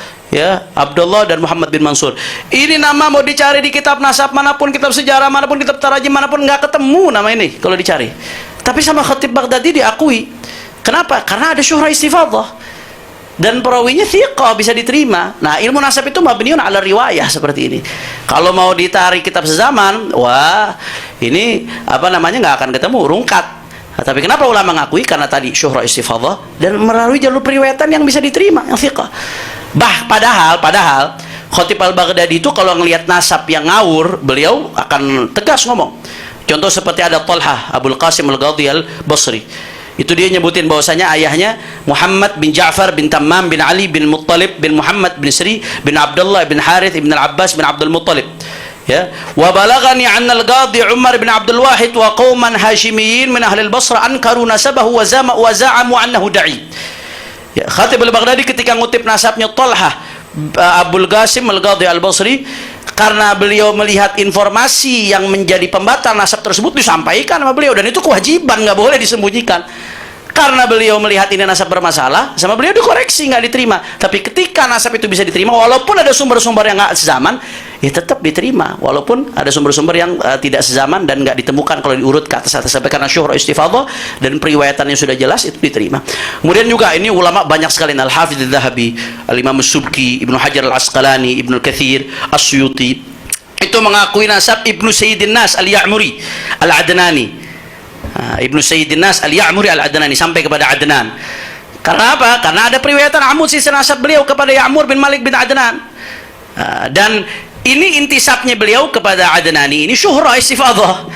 A: dan Muhammad bin Mansur. Ini nama mau dicari di kitab nasab manapun, kitab sejarah manapun, kitab tarajim manapun, nggak ketemu nama ini kalau dicari. Tapi sama Khatib Baghdadi diakui. Kenapa? Karena ada syuhra istifadah dan perawinya thiqah, bisa diterima. Nah, ilmu nasab itu mabniun ala riwayah seperti ini. Kalau mau ditarik kitab sezaman, wah, ini nggak akan ketemu, rungkat. Nah, tapi kenapa ulama mengakui? Karena tadi syuhra istifadah dan melalui jalur periwayatan yang bisa diterima, yang thiqah. Padahal Khatib Al-Baghdadi itu kalau ngelihat nasab yang ngawur, beliau akan tegas ngomong. Contoh seperti ada Talhah Abul Qasim Al-Ghadhi Al-Basri. Itu dia nyebutin bahwasanya ayahnya Muhammad bin Ja'far bin Tammam bin Ali bin Muttalib bin Muhammad bin Sri bin Abdullah bin Harith bin Al-Abbas bin Abdul Muttalib. Ya, wa balagani anna al-Qadhi Umar bin Abdul Wahid wa qauman Hashimiyyin min ahli al-Basra ankaru nasabahu wa za'amu annahu da'i. Ya, Khatib Al-Baghdadi ketika ngutip nasabnya Talhah Abul Qasim Al-Qadhi Al-Basri, karena beliau melihat informasi yang menjadi pembatal nasab tersebut disampaikan sama beliau, dan itu kewajiban, nggak boleh disembunyikan. Karena beliau melihat ini nasab bermasalah, sama beliau dikoreksi, nggak diterima. Tapi ketika nasab itu bisa diterima, walaupun ada sumber-sumber yang nggak sezaman, ya tetap diterima. Walaupun ada sumber-sumber yang tidak sezaman dan nggak ditemukan kalau diurut ke atas-atas, sampai karena syuhra istifadhah dan periwayatannya sudah jelas, itu diterima. Kemudian juga ini ulama banyak sekali, Al-Hafidz Adz-Dzahabi, Al-Imam As-Subki, Ibnu Hajar Al-Asqalani, Ibnu Katsir, As-Suyuti, itu mengakui nasab Ibnu Sayyidin Nas Al-Ya'muri Al-Adnani. Ibnu Sayyidin Nas Al-Ya'muri Al-Adnani, sampai kepada Adnan. Karena apa? Karena ada periwayatan Amud sisi nasab beliau kepada Ya'mur bin Malik bin Adnan. Dan ini intisabnya beliau kepada Adnani, ini syuhra istifadhah.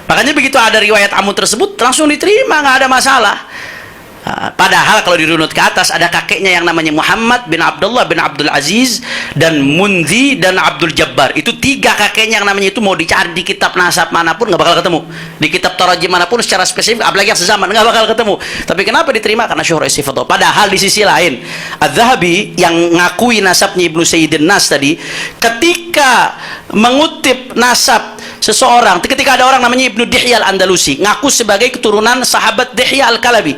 A: Makanya begitu ada riwayat Amud tersebut, langsung diterima, nggak ada masalah. Padahal kalau dirunut ke atas, ada kakeknya yang namanya Muhammad bin Abdullah bin Abdul Aziz dan Munzi dan Abdul Jabbar. Itu 3 kakeknya yang namanya itu mau dicari di kitab nasab manapun nggak bakal ketemu. Di kitab tarajim manapun secara spesifik, apalagi yang sezaman, nggak bakal ketemu. Tapi kenapa diterima? Karena syuhra istifadhah. Padahal di sisi lain, Adz-Dzahabi yang ngakui nasabnya Ibnu Sayyidin Nas tadi, ketika mengutip nasab seseorang, ketika ada orang namanya Ibnu Dihya Al-Andalusi ngaku sebagai keturunan sahabat Dihya Al-Kalabi,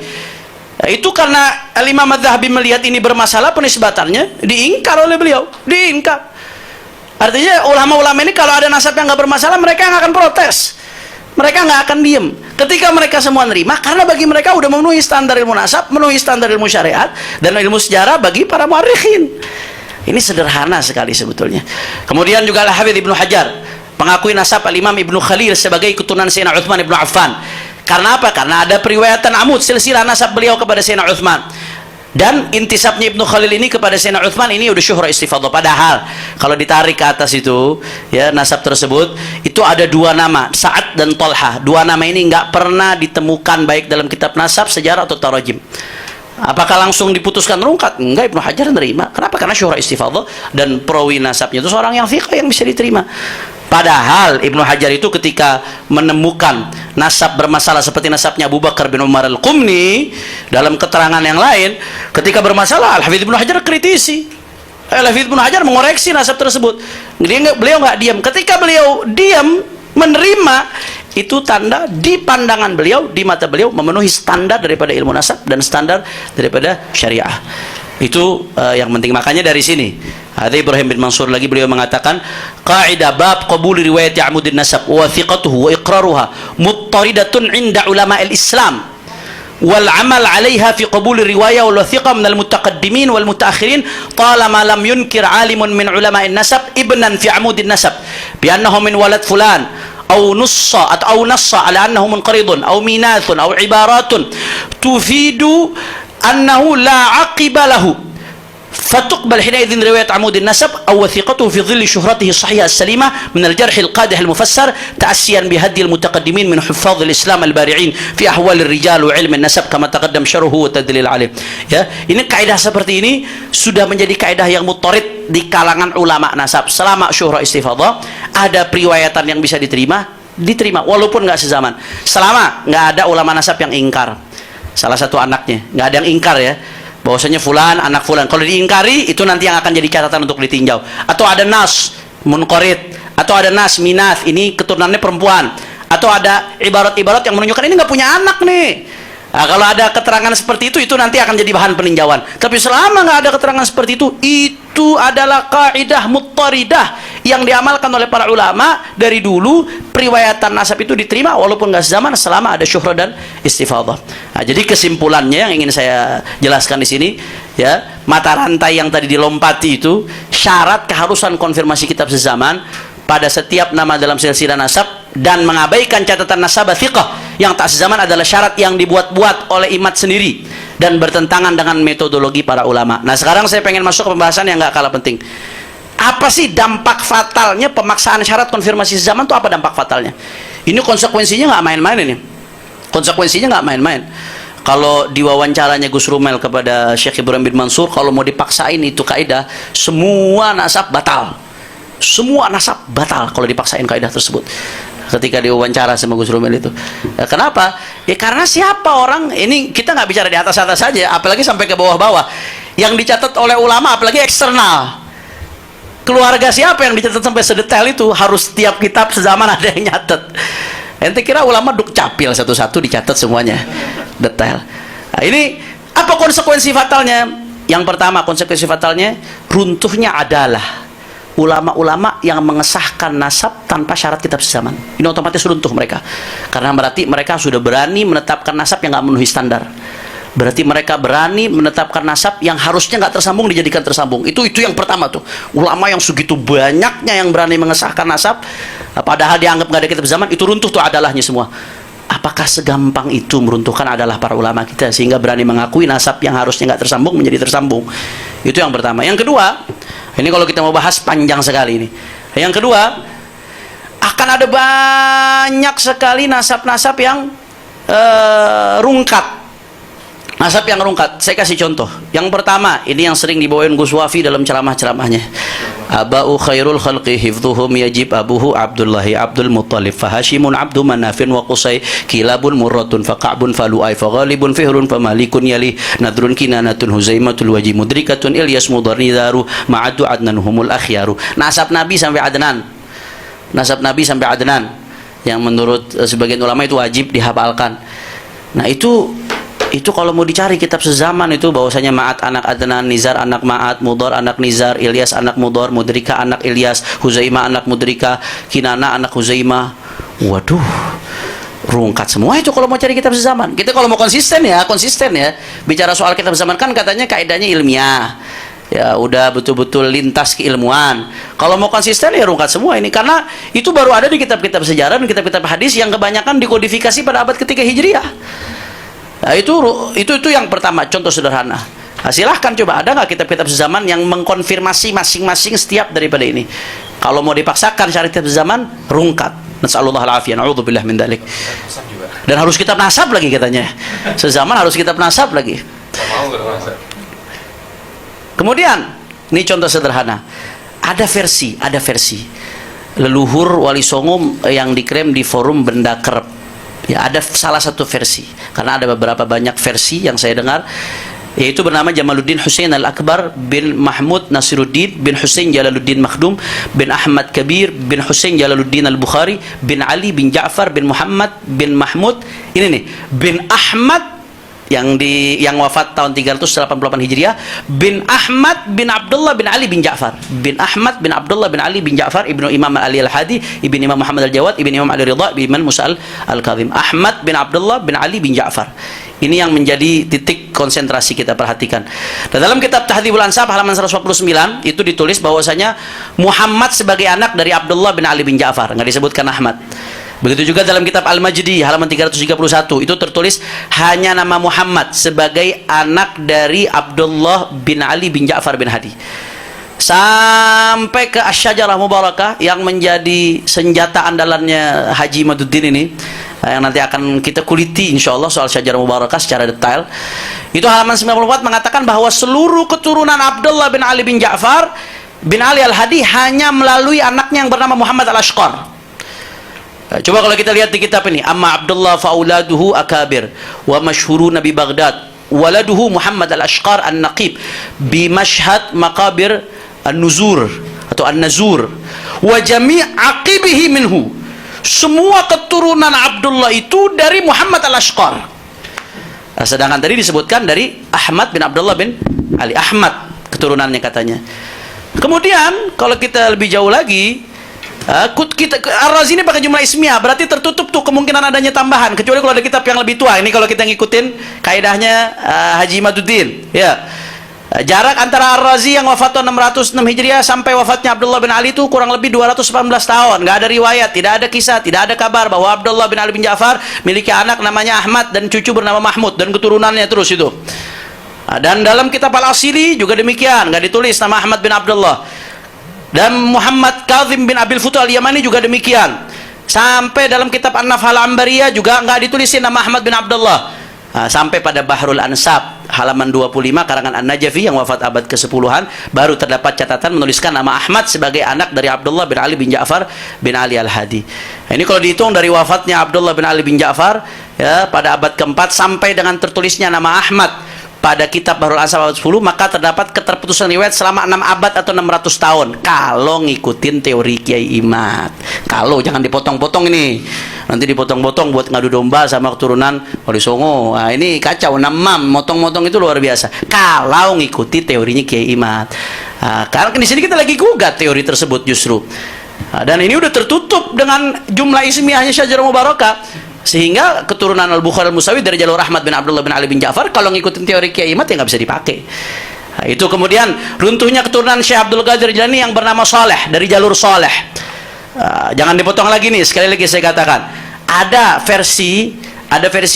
A: itu karena Imam Adz-Dzahabi melihat ini bermasalah penisbatannya, diingkar oleh beliau, diingkar. Artinya ulama-ulama ini kalau ada nasab yang nggak bermasalah, mereka yang akan protes, mereka nggak akan diem. Ketika mereka semua nerima, karena bagi mereka udah memenuhi standar ilmu nasab, memenuhi standar ilmu syariat dan ilmu sejarah bagi para muarikhin. Ini sederhana sekali sebetulnya. Kemudian juga Al-Hafidz Ibnu Hajar mengakui nasab Al-Imam Ibnu Khalil sebagai keturunan Sayyidina Utsman Ibnu Affan. Karena apa? Karena ada periwayatan Amud, silsilah nasab beliau kepada Sayyidina Utsman. Dan intisabnya Ibnu Khalil ini kepada Sayyidina Utsman ini udah syuhra istifadhah. Padahal kalau ditarik ke atas itu, ya, nasab tersebut itu ada 2 nama, Sa'ad dan Thalhah. 2 nama ini nggak pernah ditemukan baik dalam kitab nasab, sejarah atau tarajim. Apakah langsung diputuskan rungkat? Enggak, Ibnu Hajar menerima. Kenapa? Karena syuhra istifadhah dan perawi nasabnya itu seorang yang thiqah yang bisa diterima. Padahal Ibnu Hajar itu ketika menemukan nasab bermasalah seperti nasabnya Abu Bakar bin Umar Al-Qumni, dalam keterangan yang lain, ketika bermasalah, Al-Hafidz Ibnu Hajar kritisi. Al-Hafidz Ibnu Hajar mengoreksi nasab tersebut. Beliau nggak diam. Ketika beliau diam, menerima, itu tanda di pandangan beliau, di mata beliau memenuhi standar daripada ilmu nasab dan standar daripada syariah. Itu yang penting. Makanya dari sini ada Ibrahim bin Mansur lagi, beliau mengatakan qaidah bab qabul riwayat Amudin nasab wa thiqatuhu wa iqraruha muttaridatun inda ulama al-Islam wal amal 'alaiha fi qabul riwayah wal thiqah min al-mutaqaddimin wal mutaakhirin talama lam yunkir 'alimun min ulama an-nasab ibnan fi Amudin nasab bi annahu min walad fulan أو نص أو نص على أنه منقرض أو ميناث أو عبارات تفيد أنه لا عقب له فتقبل حينئذ رواية عمود النسب أو وثيقته في ظل شهرته الصحيحة السليمة من الجرح القادح المفسر تأسيا بهدي المتقدمين من حفاظ الإسلام البارعين في أحوال الرجال وعلم النسب كما تقدم شرحه والتدليل عليه. Ya, ini kaidah seperti ini sudah menjadi kaidah yang muttarid di kalangan ulama nasab. Selama syuhra istifadhah, ada periwayatan yang bisa diterima walaupun nggak sezaman. Selama nggak ada ulama nasab yang ingkar salah satu anaknya, nggak ada yang ingkar ya, bahwasanya fulan anak fulan. Kalau diingkari, itu nanti yang akan jadi catatan untuk ditinjau. Atau ada nas munqarid, atau ada nas minath, ini keturunannya perempuan, atau ada ibarat-ibarat yang menunjukkan ini nggak punya anak nih. Nah, kalau ada keterangan seperti itu nanti akan jadi bahan peninjauan. Tapi selama nggak ada keterangan seperti itu adalah kaidah muttaridah yang diamalkan oleh para ulama dari dulu. Periwayatan nasab itu diterima walaupun nggak sezaman selama ada syuhra dan istifadhah. Nah, jadi kesimpulannya yang ingin saya jelaskan di sini, ya, mata rantai yang tadi dilompati itu syarat keharusan konfirmasi kitab sezaman pada setiap nama dalam silsilah nasab dan mengabaikan catatan nasabah thiqah yang tak sezaman adalah syarat yang dibuat-buat oleh imat sendiri dan bertentangan dengan metodologi para ulama. Nah, sekarang saya pengen masuk ke pembahasan yang nggak kalah penting. Apa sih dampak fatalnya pemaksaan syarat konfirmasi zaman itu? Apa dampak fatalnya? Ini konsekuensinya nggak main-main ini. Konsekuensinya nggak main-main. Kalau diwawancaranya Gus Rumel kepada Syekh Ibrahim bin Mansur, kalau mau dipaksain itu kaidah, semua nasab batal. Semua nasab batal kalau dipaksain kaidah tersebut. Ketika diwawancara sama Gus Rumel itu, ya, kenapa? Ya karena siapa orang ini, kita nggak bicara di atas-atas saja, apalagi sampai ke bawah-bawah. Yang dicatat oleh ulama, apalagi eksternal. keluarga siapa yang dicatat sampai sedetail itu? Harus tiap kitab sezaman ada yang nyatet. Ente kira ulama duk capil satu-satu dicatat semuanya detail. Nah, ini apa konsekuensi fatalnya? Yang pertama, konsekuensi fatalnya runtuhnya adalah ulama-ulama yang mengesahkan nasab tanpa syarat kitab sezaman. Ini otomatis runtuh mereka, karena berarti mereka sudah berani menetapkan nasab yang nggak memenuhi standar. Berarti mereka berani menetapkan nasab yang harusnya nggak tersambung dijadikan tersambung. Itu yang pertama tuh. Ulama yang segitu banyaknya yang berani mengesahkan nasab, padahal dianggap nggak ada kitab zaman, itu runtuh tuh adalahnya semua. Apakah segampang itu meruntuhkan adalah para ulama kita sehingga berani mengakui nasab yang harusnya nggak tersambung menjadi tersambung? Itu yang pertama. Yang kedua, ini kalau kita mau bahas panjang sekali ini. Yang kedua, akan ada banyak sekali nasab-nasab yang rungkat. Nasab yang rungkat, saya kasih contoh. Yang pertama, ini yang sering dibawain Gus Wafi dalam ceramah-ceramahnya. Aba'u khairul khalqi hifdhuhum yajib abuhu Abdullahi Abdul Muttalib fa Hashimun Abdu Manafin wa Qusay kilabun murratun fa Ka'bun fa Lu'ay fa Ghalibun fihrun fa Malikun yali nadrun kinanatun Huzaimatul waji mudrikatun Ilyas Mudharni daru ma'adu adnanuhumul akhyaru. Nasab Nabi sampai Adnan. Nasab Nabi sampai Adnan yang menurut sebagian ulama itu wajib dihafalkan. Nah, itu kalau mau dicari kitab sezaman itu bahwasanya Ma'at anak Adnan, Nizar anak Ma'at, Mudhar anak Nizar, Ilyas anak Mudhar, Mudrika anak Ilyas, Huzaimah anak Mudrika, Kinana anak Huzaimah. Waduh, rungkat semua itu kalau mau cari kitab sezaman. Kita kalau mau konsisten ya. Bicara soal kitab sezaman kan katanya kaidahnya ilmiah. Ya udah betul-betul lintas keilmuan. Kalau mau konsisten ya rungkat semua ini, karena itu baru ada di kitab-kitab sejarah dan kitab-kitab hadis yang kebanyakan dikodifikasi pada abad ketiga Hijriah. Nah, itu yang pertama, contoh sederhana. Nah, silahkan coba, ada nggak kitab-kitab sezaman yang mengkonfirmasi masing-masing setiap daripada ini? Kalau mau dipaksakan syariat kitab sezaman, rungkat. Nasallallahu alaihi na'udzubillah min dzalik. Dan harus kitab nasab lagi katanya. Sezaman harus kitab nasab lagi. Kemudian, ini contoh sederhana. Ada versi leluhur Wali Songo yang diklaim di forum Benda Kerep. Ya, ada salah satu versi, karena ada beberapa banyak versi yang saya dengar, yaitu bernama Jamaluddin Husain Al-Akbar bin Mahmud Nasiruddin bin Husain Jalaluddin Makhdum bin Ahmad Kabir bin Husain Jalaluddin Al-Bukhari bin Ali bin Ja'far bin Muhammad bin Mahmud, ini nih, bin Ahmad yang wafat tahun 388 Hijriah, bin Ahmad bin Abdullah bin Ali bin Ja'far, bin Ahmad bin Abdullah bin Ali bin Ja'far, ibnu Imam Ali Al-Hadi, ibnu Imam Muhammad Al-Jawad, ibnu Imam Ali Ridha, ibnu Imam Musa Al-Kazim. Ahmad bin Abdullah bin Ali bin Ja'far. Ini yang menjadi titik konsentrasi kita perhatikan. Dan dalam kitab Tahdhibul Ansab halaman 149 itu ditulis bahwasanya Muhammad sebagai anak dari Abdullah bin Ali bin Ja'far, nggak disebutkan Ahmad. Begitu juga dalam kitab Al-Majdi halaman 331 itu tertulis hanya nama Muhammad sebagai anak dari Abdullah bin Ali bin Ja'far bin Hadi. Sampai ke Asy-Syajarah Mubarakah yang menjadi senjata andalannya Haji Maduddin ini, yang nanti akan kita kuliti insyaallah soal Syajarah Mubarakah secara detail. Itu halaman 94 mengatakan bahwa seluruh keturunan Abdullah bin Ali bin Ja'far bin Ali Al-Hadi hanya melalui anaknya yang bernama Muhammad Al-Ashqar. Coba kalau kita lihat di kitab ini, amma Abdullah fauladuhu akabir wa masyhuruna bi Baghdad waladuhu Muhammad Al-Ashqar An-Naqib bi Mashhad Maqabir An-Nuzur atau An-Nazur wa jami' aqibihi minhu. Semua keturunan Abdullah itu dari Muhammad Al-Ashqar. Sedangkan tadi disebutkan dari Ahmad bin Abdullah bin Ali, Ahmad keturunannya katanya. Kemudian kalau kita lebih jauh lagi, Ar-Razi ini pakai jumlah ismiyah, berarti tertutup tuh kemungkinan adanya tambahan, kecuali kalau ada kitab yang lebih tua. Ini kalau kita ngikutin kaidahnya Haji Maduddin, ya. Jarak antara Ar-Razi yang wafat tahun 606 Hijriah sampai wafatnya Abdullah bin Ali itu kurang lebih 218 tahun. Nggak ada riwayat, tidak ada kisah, tidak ada kabar bahwa Abdullah bin Ali bin Ja'far memiliki anak namanya Ahmad dan cucu bernama Mahmud dan keturunannya terus itu. Dan dalam kitab Al-Asili juga demikian, nggak ditulis nama Ahmad bin Abdullah. Dan Muhammad Kazim bin Abil Futuh Al-Yamani juga demikian. Sampai dalam kitab An-Nafhal Ambariyah juga nggak ditulisin nama Ahmad bin Abdullah. Sampai pada Bahrul Ansab halaman 25 karangan An-Najafi yang wafat abad ke-10-an baru terdapat catatan menuliskan nama Ahmad sebagai anak dari Abdullah bin Ali bin Ja'far bin Ali Al-Hadi. Nah, ini kalau dihitung dari wafatnya Abdullah bin Ali bin Ja'far ya pada abad ke-4 sampai dengan tertulisnya nama Ahmad pada kitab Bahrul Ansab abad 10, maka terdapat keterputusan riwayat selama 6 abad atau 600 tahun kalau ngikutin teori Kiai Imad. Kalau jangan dipotong-potong ini, nanti dipotong-potong buat ngadu domba sama keturunan Wali Songo. Nah, ini kacau, namam motong-motong itu luar biasa kalau ngikuti teorinya Kiai Imad. Karena di sini kita lagi gugat teori tersebut justru. Dan ini udah tertutup dengan jumlah ismiyahnya Syajarah Mubarakah, sehingga keturunan Al-Bukhari Al-Musawi dari jalur Ahmad bin Abdullah bin Ali bin Ja'far kalau ngikutin teori Kiai Imad ya nggak bisa dipakai. Itu kemudian runtuhnya keturunan Syekh Abdul Qadir Jilani yang bernama Saleh dari jalur Saleh. Jangan dipotong lagi nih, sekali lagi saya katakan ada versi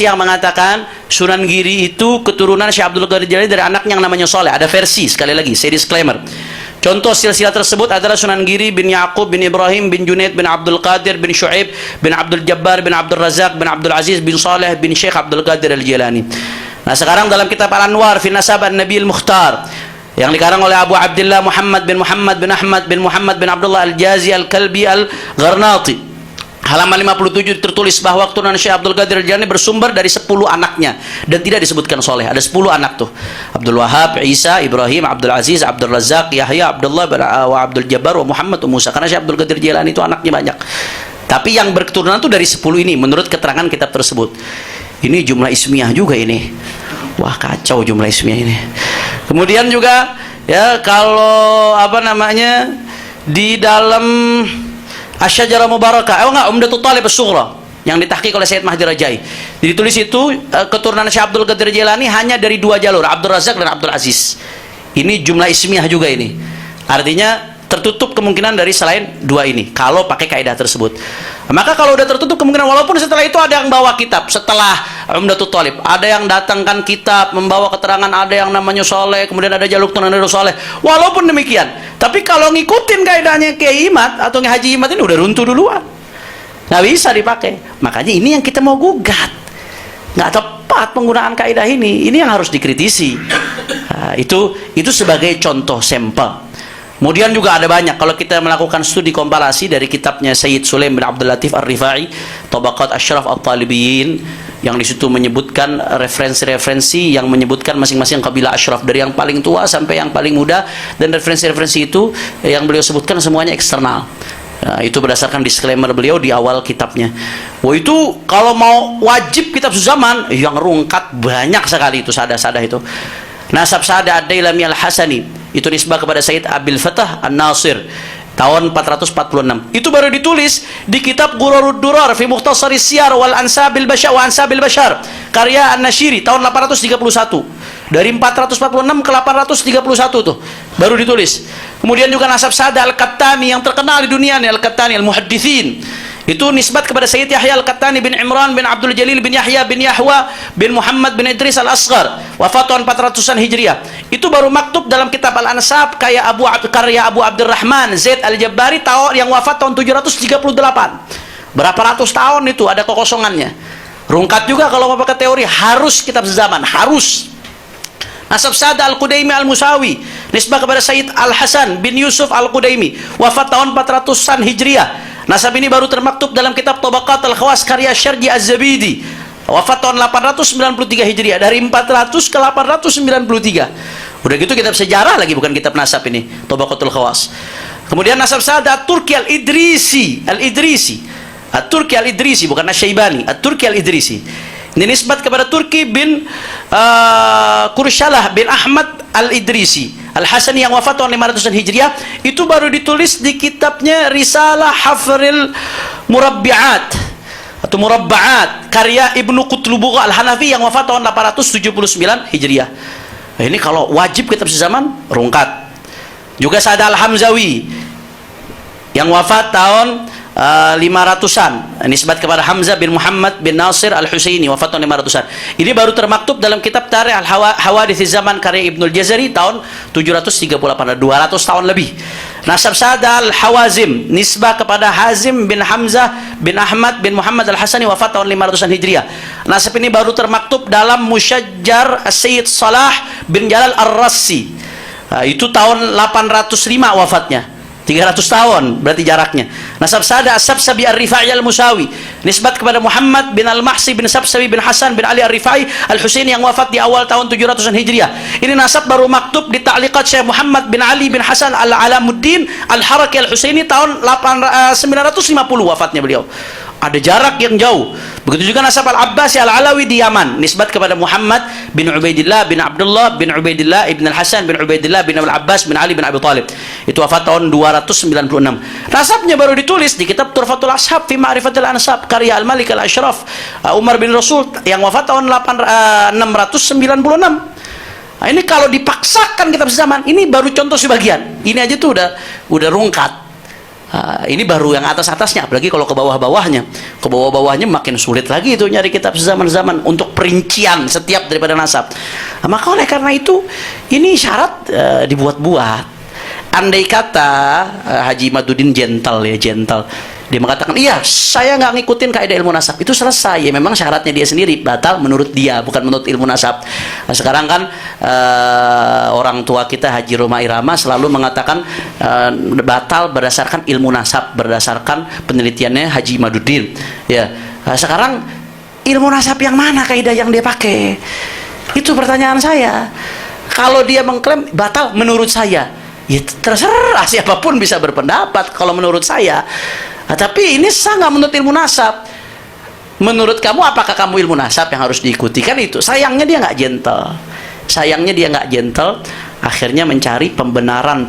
A: yang mengatakan Sunan Giri itu keturunan Syekh Abdul Qadir Jilani dari anaknya yang namanya Saleh. Ada versi, sekali lagi saya disclaimer. Contoh silsilah tersebut adalah Sunan Giri bin Yaqub bin Ibrahim bin Junaid bin Abdul Qadir bin Syu'aib bin Abdul Jabbar bin Abdul Razak bin Abdul Aziz bin Saleh bin Syekh Abdul Qadir Al-Jilani. Nah, sekarang dalam kitab Al-Anwar fi Nasab An-Nabi Al-Mukhtar yang dikarang oleh Abu Abdullah Muhammad bin Ahmad bin Muhammad bin Abdullah Al-Jazi Al-Kalbi Al-Gharnati, halaman 57 tertulis bahwa keturunan Syekh Abdul Qadir Al-Jilani bersumber dari 10 anaknya dan tidak disebutkan soleh. Ada 10 anak tuh, Abdul Wahab, Isa, Ibrahim, Abdul Aziz, Abdul Razak, Yahya, Abdullah, wa Abdul Jabbar, wa Muhammad, wa Musa. Karena Syekh Abdul Qadir Jilani itu anaknya banyak, tapi yang berketurunan itu dari 10 ini menurut keterangan kitab tersebut. Ini jumlah ismiyah juga ini. Wah, kacau jumlah ismiyah ini. Kemudian juga ya kalau di dalam Asy-Syajarah Mubarakah, Umdatul Thalib As-Sughra yang ditahqiq oleh Sayyid Mahdi Rajai, ditulis itu keturunan Syekh Abdul Qadir Jilani hanya dari 2 jalur, Abdul Razak dan Abdul Aziz. Ini jumlah ismiyah juga ini. Artinya tertutup kemungkinan dari selain 2 ini kalau pakai kaidah tersebut. Maka kalau udah tertutup kemungkinan, walaupun setelah itu ada yang bawa kitab, setelah Umdatul Thalib ada yang datangkan kitab membawa keterangan, ada yang namanya Soleh, kemudian ada jalur keturunan Soleh, walaupun demikian, tapi kalau ngikutin kaidahnya Kiai Imad atau Haji Imad ini udah runtuh duluan, nggak bisa dipakai. Makanya ini yang kita mau gugat, nggak tepat penggunaan kaidah ini yang harus dikritisi. Nah, itu sebagai contoh sampel. Kemudian juga ada banyak kalau kita melakukan studi kompilasi dari kitabnya Sayyid Sulaim bin Abdul Latif Ar-Rifai, Tabaqat Asyraf At-Talibiyin, yang di situ menyebutkan referensi-referensi yang menyebutkan masing-masing kabilah asyraf dari yang paling tua sampai yang paling muda, dan referensi-referensi itu yang beliau sebutkan semuanya eksternal. Nah, itu berdasarkan disclaimer beliau di awal kitabnya. Wah, itu kalau mau wajib kitab zaman yang rungkat banyak sekali itu, sadah-sadah itu. Nasab Sa'ad Ad-Dailami Al-Hasani itu nisbah kepada Sayyid Abil Fatah An-Nasir tahun 446. Itu baru ditulis di kitab Ghurarud Durar fi Mukhtasari Siyar wal Ansabil Bashar wa Ansabil Bashar karya An-Nashiri tahun 831. Dari 446 ke 831 tuh baru ditulis. Kemudian juga nasab Sa'ad Al-Qattani yang terkenal di dunia nih, Al-Qattani Al-Muhadditsin. Itu nisbat kepada Sayyid Yahya Al-Qattani bin Imran bin Abdul Jalil bin Yahya bin Yahwa bin Muhammad bin Idris Al-Asghar, wafat tahun 400-an Hijriah. Itu baru maktub dalam kitab Al-Ansab karya Abu Abdurrahman Zaid Al-Jabbari yang wafat tahun 738. Berapa ratus tahun itu ada kekosongannya. Rungkat juga kalau mau pakai teori harus kitab sezaman, harus. Nasab Sa'ad Al-Qudaimi Al-Musawi nisbah kepada Sayyid Al-Hasan bin Yusuf Al-Qudaimi, wafat tahun 400-an Hijriah. Nasab ini baru termaktub dalam kitab Tabaqat Al-Khawas karya Syarji Az-Zabidi, wafat tahun 893 Hijriah. Dari 400 ke 893. Udah gitu kitab sejarah lagi, bukan kitab nasab ini, Tabaqatul Khawas. Kemudian nasab Sa'ad At-Turki Al-Idrisi At-Turki Al-Idrisi, bukan Asy-Syaibani, At-Turki Al-Idrisi. Ini nisbat kepada Turki bin Kurshalah bin Ahmad Al-Idrisi Al-Hasani yang wafat tahun 500-an Hijriah. Itu baru ditulis di kitabnya Risalah Hafril Murabbi'at atau Murabba'at karya Ibnu Qutlubugha Al-Hanafi yang wafat tahun 879 Hijriah. Nah, ini kalau wajib kitab sezaman rungkat. Juga Sa'ad Al-Hamzawi yang wafat tahun 500-an, nisbat kepada Hamzah bin Muhammad bin Nasir Al-Husaini, wafat tahun 500-an. Ini baru termaktub dalam kitab Tarikh Al-Hawadits Zaman karya Ibnul Jazari tahun 738, 200 tahun lebih. Nasab Sa'ad Al-Hawazim nisbah kepada Hazim bin Hamzah bin Ahmad bin Muhammad Al-Hasani, wafat tahun 500-an Hijriah. Nasab ini baru termaktub dalam Musyajjar Sayyid Salah bin Jalal Ar-Rassi. Itu tahun 805 wafatnya. 300 tahun berarti jaraknya. Nasab Sada As-Sabsabi Ar-Rifa'i Al-Musawi, nisbat kepada Muhammad bin Al-Mahsi bin Sabsabi bin Hasan bin Ali Ar-Rifa'i Al-Husaini yang wafat di awal tahun 700-an Hijriah. Ini nasab baru maktub di ta'liqat Syekh Muhammad bin Ali bin Hasan Al-Alamuddin Al-Haraki Al-Husaini tahun 950 wafatnya beliau. Ada jarak yang jauh. Begitu juga nasab Al-Abbasi Al-Alawi di Yaman, nisbat kepada Muhammad bin Ubaidillah bin Abdullah bin Ubaidillah ibn Al-Hasan bin Ubaidillah bin Al-Abbas bin Ali bin Abi Talib. Itu wafat tahun 296. Nasabnya baru ditulis di kitab Turfatul Ashab fi Ma'rifatil Ansab karya Al-Malik Al-Ashraf Umar bin Rasul yang wafat tahun 696. Nah, ini kalau dipaksakan kitab sezaman, ini baru contoh sebagian. Ini aja tuh udah rungkat. Ini baru yang atas-atasnya, apalagi kalau ke bawah-bawahnya. Ke bawah-bawahnya makin sulit lagi itu nyari kitab zaman-zaman untuk perincian setiap daripada nasab. Maka oleh karena itu ini syarat dibuat-buat. Andai kata Haji Maduddin gentle, dia mengatakan, iya saya nggak ngikutin kaidah ilmu nasab, itu selesai. Ya memang syaratnya dia sendiri batal menurut dia, bukan menurut ilmu nasab. Nah, sekarang kan orang tua kita Haji Roma Irama selalu mengatakan batal berdasarkan ilmu nasab, berdasarkan penelitiannya Haji Maduddin. Ya, nah, sekarang ilmu nasab yang mana kaidah yang dia pakai? Itu pertanyaan saya. Kalau dia mengklaim batal menurut saya, ya terserah, siapapun bisa berpendapat kalau menurut saya. Nah, tapi ini sangat menurut ilmu nasab. Menurut kamu, apakah kamu ilmu nasab yang harus diikuti? Kan itu. Sayangnya dia nggak gentle. Akhirnya mencari pembenaran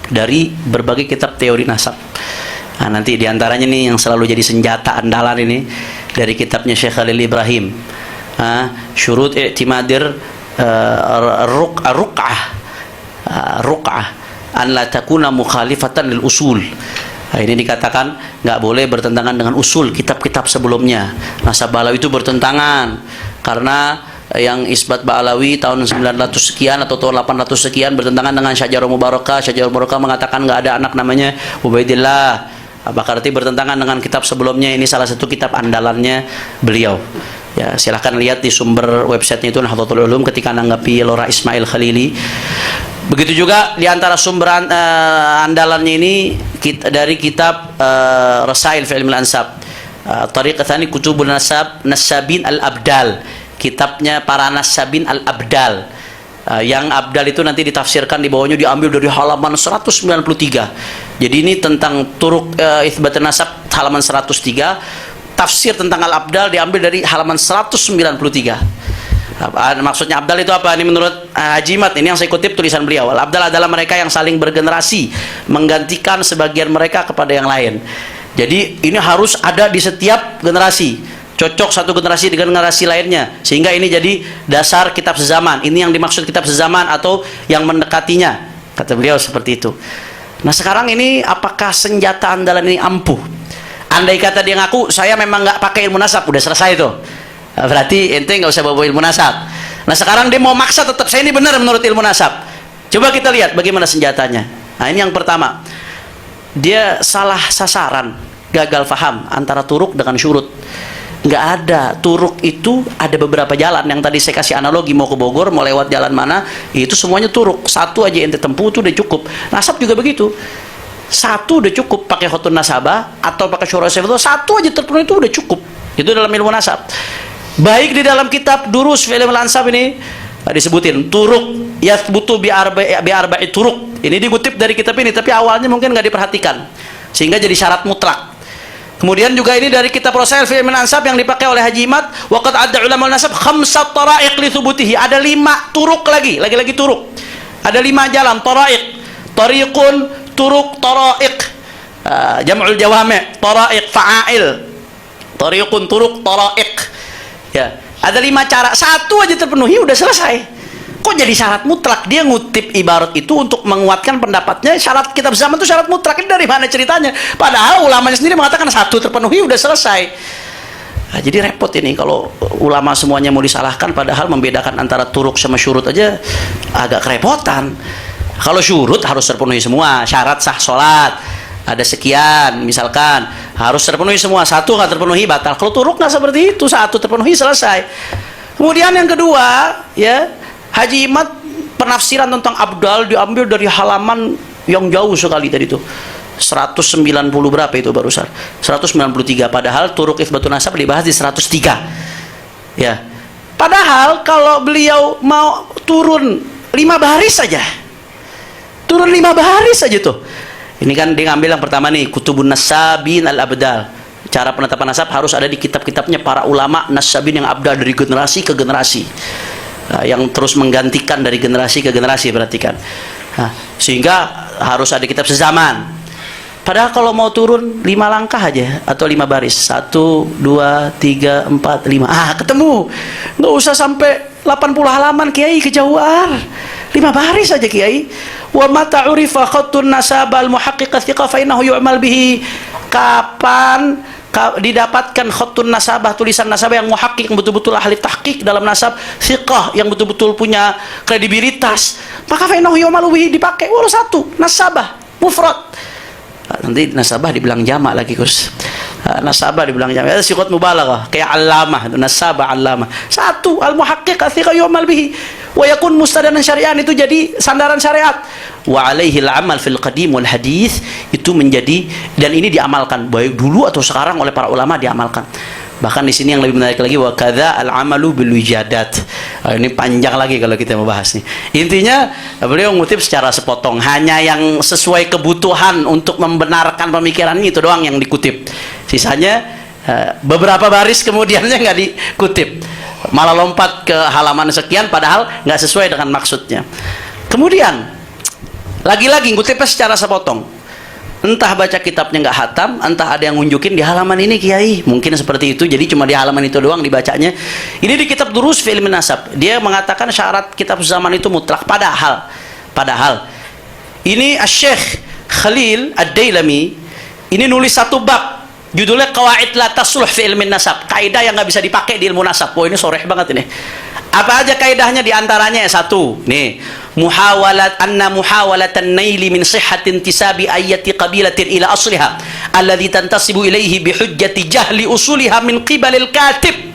A: dari berbagai kitab teori nasab. Nah, nanti diantaranya nih yang selalu jadi senjata andalan ini dari kitabnya Syekh Khalil Ibrahim. Syurut i'timadir ruk'ah an la takuna mukhalifatan lil usul. Nah, ini dikatakan nggak boleh bertentangan dengan usul kitab-kitab sebelumnya. Nasab Ba'alawi itu bertentangan karena yang isbat Ba'alawi tahun 900 sekian atau tahun 800 sekian bertentangan dengan Syajarul Mubarakah. Syajarul Mubarakah mengatakan nggak ada anak namanya Ubaidillah. Apakah arti bertentangan dengan kitab sebelumnya? Ini salah satu kitab andalannya beliau. Ya, silahkan lihat di sumber websitenya itu Nahdlatul Ulum ketika menanggapi Lora Ismail Khalili. Begitu juga di antara sumber andalannya ini dari kitab Rasail fi Ilmil Ansab. Tariqah Tsani Kutubun Nasabin Al-Abdal. Kitabnya para Nasabin Al-Abdal. Yang Abdal itu nanti ditafsirkan di bawahnya diambil dari halaman 193. Jadi ini tentang turuk itsbat nasab halaman 103. Tafsir tentang Al-Abdal diambil dari halaman 193. Maksudnya Abdal itu apa? Ini menurut Haji Mat, ini yang saya kutip tulisan beliau. Al-Abdal adalah mereka yang saling bergenerasi, menggantikan sebagian mereka kepada yang lain. Jadi ini harus ada di setiap generasi, cocok satu generasi dengan generasi lainnya, sehingga ini jadi dasar kitab sezaman. Ini yang dimaksud kitab sezaman atau yang mendekatinya, kata beliau seperti itu. Nah, sekarang ini apakah senjata andalan ini ampuh? Andai kata dia ngaku saya memang nggak pakai ilmu nasab, udah selesai tuh. Berarti ente nggak usah bawa ilmu nasab. Nah, sekarang dia mau maksa tetap saya ini benar menurut ilmu nasab. Coba kita lihat bagaimana senjatanya. Nah, ini yang pertama, dia salah sasaran, gagal faham antara turuk dengan syurut. Nggak ada. Turuk itu ada beberapa jalan. Yang tadi saya kasih analogi, mau ke Bogor, mau lewat jalan mana, itu semuanya turuk. Satu aja ente tempuh itu udah cukup. Nasab juga begitu. Satu udah cukup, pakai khotun nasabah atau pakai syurah itu satu aja terpenuhi itu udah cukup. Itu dalam ilmu nasab. Baik di dalam kitab Durus fi Ilmil Ansab ini disebutin turuk yathbutu bi arba'i turuk. Ini dikutip dari kitab ini, tapi awalnya mungkin nggak diperhatikan sehingga jadi syarat mutlak. Kemudian juga ini dari kitab Rasail fi Ilmil Ansab yang dipakai oleh Haji Mat, waqad adda ulama nasab khamsat tara'iq li thubutihi. Ada 5 turuk lagi turuk. Ada 5 jalan tara'iq. Tariqun, turuk, tara'iq. Jam'ul jawami', tara'iq, fa'ail. Tariqun, turuk, tara'iq. Ya, ada 5 cara, satu aja terpenuhi udah selesai. Kok jadi syarat mutlak? Dia ngutip ibarat itu untuk menguatkan pendapatnya syarat kitab zaman itu syarat mutlak. Ini dari mana ceritanya? Padahal ulamanya sendiri mengatakan satu terpenuhi udah selesai. Nah, jadi repot ini kalau ulama semuanya mau disalahkan, padahal membedakan antara turuk sama syurut aja agak kerepotan. Kalau syurut harus terpenuhi semua, syarat sah sholat ada sekian, misalkan harus terpenuhi semua, satu nggak terpenuhi batal. Kalau turuk nggak seperti itu, satu terpenuhi selesai. Kemudian yang kedua, ya Haji Imad penafsiran tentang Abdal diambil dari halaman yang jauh sekali tadi itu. 190 berapa itu barusan? 193. Padahal turuq itsbatun nasab dibahas di 103. Ya. Padahal kalau beliau mau turun 5 baris saja. Turun 5 baris saja tuh. Ini kan dia ngambil yang pertama nih, Kutubun Nasabin al-Abdal. Cara penetapan nasab harus ada di kitab-kitabnya para ulama nasabin yang abdal dari generasi ke generasi. Yang terus menggantikan dari generasi ke generasi, perhatikan. Sehingga harus ada kitab sezaman. Padahal kalau mau turun 5 langkah aja atau 5 baris, 1, 2, 3, 4, 5, ketemu. Nggak usah sampai 80 halaman Kiai, kejauhan. 5 baris saja Kiai. Wa mata urifa khattun nasab al muhaqqiq thiqa fa innahu yu'mal bihi. Kapan didapatkan khattun nasabah, tulisan nasabah yang muhaqqiq, yang betul-betul ahli tahqiq dalam nasab, thiqah yang betul-betul punya kredibilitas, maka fa innahu yu'mal bihi, dipakai. Walau satu nasabah mufrad. Nanti nasabah dibilang jamak lagi, Gus. Nasabah dibilang jamak. Itu siqat mubalaghah, kayak allamah, nasabah allamah. Satu, al-muhaqqiq thiqa yu'mal bihi wa yakun mustadanan syari'an, itu jadi sandaran syariat. Wa alaihi al-amal fil qadim wal hadis, itu menjadi, dan ini diamalkan baik dulu atau sekarang oleh para ulama, diamalkan. Bahkan di sini yang lebih menarik lagi, wa kadza al-amalu bil wijadat. Ini panjang lagi kalau kita mau bahas nih. Intinya beliau ngutip secara sepotong, hanya yang sesuai kebutuhan untuk membenarkan pemikiran itu doang yang dikutip. Sisanya beberapa baris kemudiannya nggak dikutip, malah lompat ke halaman sekian padahal nggak sesuai dengan maksudnya. Kemudian lagi-lagi ngutipnya secara sepotong. Entah baca kitabnya nggak hatam, entah ada yang nunjukin di halaman ini Kiai, mungkin seperti itu, jadi cuma di halaman itu doang dibacanya. Ini di kitab Durus fi Ilmin Nasab, dia mengatakan syarat kitab zaman itu mutlak. Padahal ini Asy-Syaikh Khalil Ad-Dailami ini nulis satu bab, judulnya Qawaid la tasluh fi Ilmin Nasab, kaidah yang nggak bisa dipakai di ilmu nasab. Wah, ini soreh banget ini. Apa aja kaidahnya? Di antaranya satu, nih, muhawalatan naili min sihhatin tisabi ayati qabilatin ila asliha alladhi tantasibu ilaihi bihujjati jahli usuliha min qibalil katib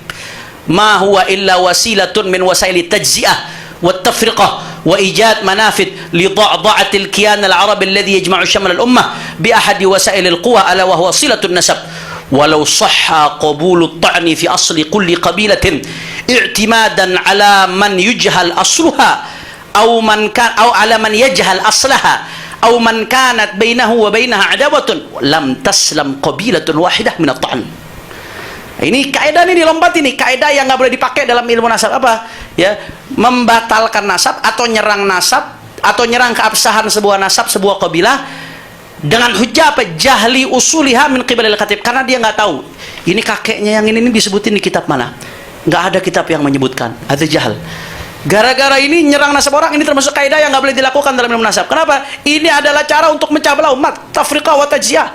A: ma huwa illa wasilatun min wasaili tajzi'ah wa tafriqah wa ijad manafid li dha'dha'atil kiyan al-arab alladhi yajma'u syamal al-ummah bi ahadi wasail al-quwa ala wa huwa silatun nasab walau sahha qabulu at-ta'ni fi asli kulli qabilatin i'timadan ala man yujhal asluha أو على من يجهل أصلها أو من كانت بينه وبينها عداوة لم تسلم قبيلة واحدة من الطعن. Ini kaidah ini dilompat, ini kaidah yang nggak boleh dipakai dalam ilmu nasab. Apa? Ya, membatalkan nasab atau nyerang nasab atau nyerang keabsahan sebuah nasab, sebuah kabilah dengan hujah apa? Jahli usuliha min qibalil khatib, karena dia nggak tahu ini kakeknya yang ini disebutin di kitab mana. Nggak ada kitab yang menyebutkan. Ada jahal. Gara-gara ini nyerang nasab orang, ini termasuk kaidah yang nggak boleh dilakukan dalam ilmu nasab. Kenapa? Ini adalah cara untuk mecah belah umat, tafriqah wa tajziyah,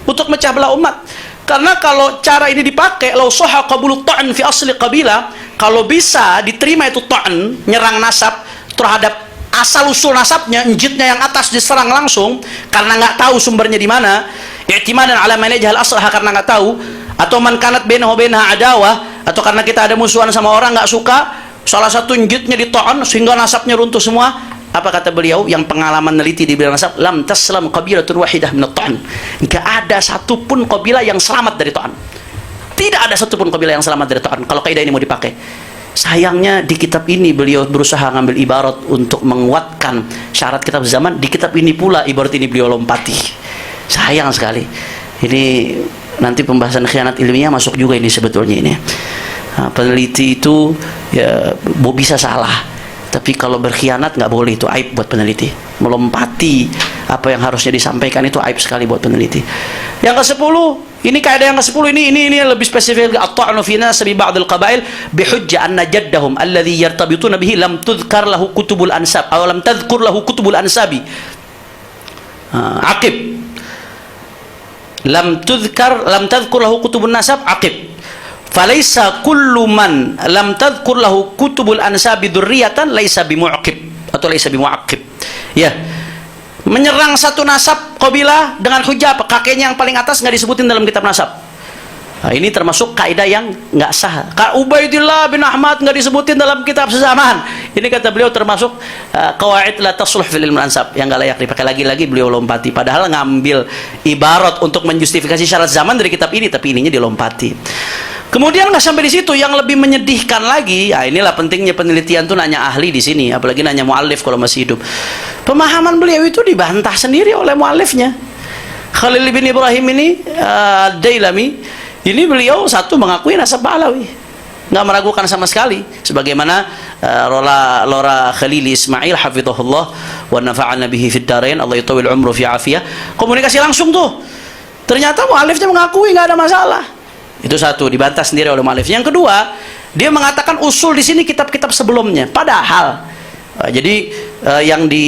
A: untuk mecah belah umat. Karena kalau cara ini dipakai, law sahha qabulu ta'n fi asli qabilah, kalau bisa diterima itu ta'n, nyerang nasab terhadap asal usul nasabnya, njitnya yang atas diserang langsung karena nggak tahu sumbernya di mana, i'timadan ala man yajhal aslaha, karena nggak tahu, atau man kanat bainahu bainaha adawah, atau karena kita ada musuhan sama orang nggak suka, salah satu njitnya dita'an sehingga nasabnya runtuh semua. Apa kata beliau yang pengalaman neliti di bidang nasab? Lam taslam qabilatun wahidah min at-ta'an. Enggak ada satupun kabilah yang selamat dari ta'an. Tidak ada satupun kabilah yang selamat dari ta'an kalau kaidah ini mau dipakai. Sayangnya di kitab ini beliau berusaha ngambil ibarat untuk menguatkan syarat kitab zaman. Di kitab ini pula ibarat ini beliau lompati. Sayang sekali. Ini nanti pembahasan khianat ilmiah masuk juga ini sebetulnya ini. Nah, peneliti itu ya bisa salah, tapi kalau berkhianat nggak boleh, itu aib buat peneliti. Melompati apa yang harusnya disampaikan itu aib sekali buat peneliti. Yang ke-10, ini kaidah yang ke-10 ini lebih spesifik, at-ta'nu fi nasabi ba'd al-qabail bi hujjah anna jaddahum alladhi yartabituna bihi lam tudhkar lahu kutubul ansab aw lam tadhkur lahu kutubul ansabi. Aqib. Lam tadhkur lahu kutubun nasab aqib. Falaisa kullu man lam tadhkur lahu kutubul ansabi dzurriyatan laisa bimu'aqib atau laisa bimu'aqib. Ya. Menyerang satu nasab kabilah dengan hujah apa? Kakeknya yang paling atas nggak disebutin dalam kitab nasab. Nah, ini termasuk kaidah yang nggak sah. Ubaidillah bin Ahmad nggak disebutin dalam kitab sezaman. Ini kata beliau termasuk qawaid la tasluh fil ilm ansab, yang nggak layak dipakai. Lagi-lagi beliau lompati. Padahal ngambil ibarat untuk menjustifikasi syarat zaman dari kitab ini, tapi ininya dilompati. Kemudian nggak sampai di situ, yang lebih menyedihkan lagi, ya inilah pentingnya penelitian tuh nanya ahli di sini, apalagi nanya muallif kalau masih hidup. Pemahaman beliau itu dibantah sendiri oleh muallifnya. Khalil bin Ibrahim ini Dailami, ini beliau satu mengakui nasab Ba'alawi, nggak meragukan sama sekali, sebagaimana Lora Khalili Ismail hafizahullah wa nafa'ana bihi fid darain, Allah yutawil umru fi afiyah, komunikasi langsung tuh. Ternyata muallifnya mengakui nggak ada masalah. Itu satu, dibantah sendiri oleh muallif. Yang kedua, dia mengatakan usul di sini kitab-kitab sebelumnya. Padahal jadi yang di